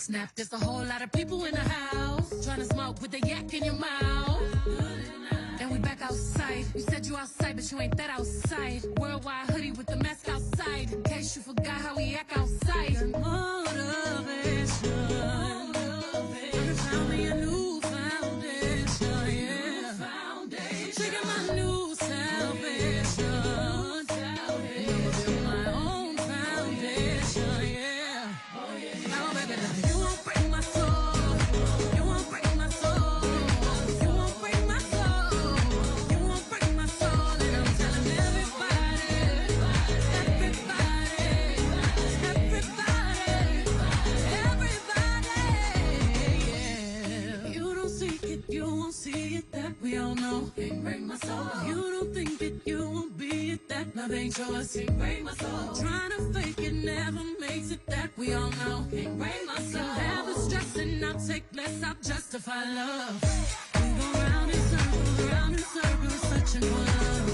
snap. There's a whole lot of people in the house trying to smoke with the yak in your mouth. And we back outside. You said you outside, but you ain't that outside. Worldwide hoodie with the mask outside. In case you forgot how we act outside. Motivation. I found me a new foundation, yeah. Shaking my new salvation. I'ma build my own foundation, yeah. Now, baby, you won't break my soul. You won't break my soul. You won't break my soul. You won't break my soul. And I'm telling everybody, yeah. You don't seek it, you won't see it, that we all know. Can't break my soul. You don't think it, you won't be it, that love ain't yours. Can't break my soul. Trying to fake it never makes it, that we all know. Can't break my soul. Never stressing, I'll take less, I'll justify love. We go round in circles, searching for love.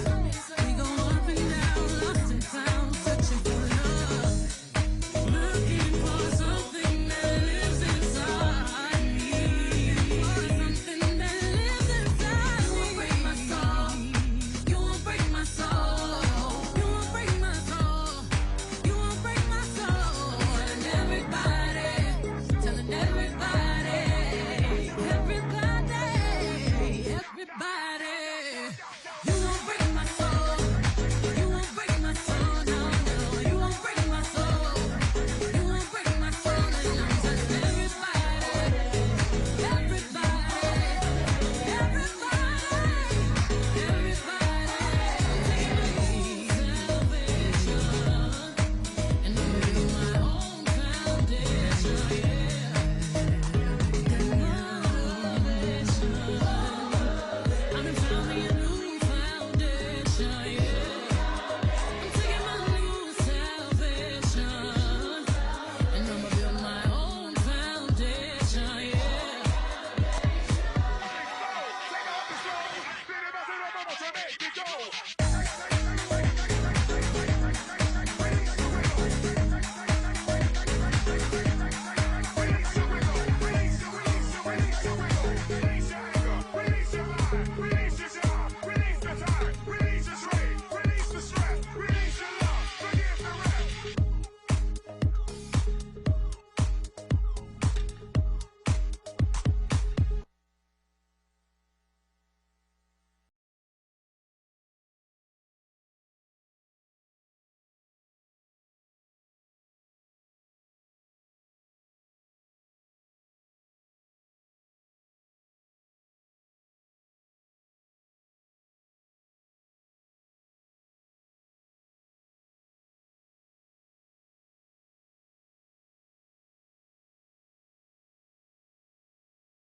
We go up and down, lost and found, searching for love. Looking for something that lives inside me. Something that lives inside me. You won't break my soul. You won't break my soul. You won't break my soul. You won't break my soul. Telling everybody, everybody, everybody, everybody. Are you ready?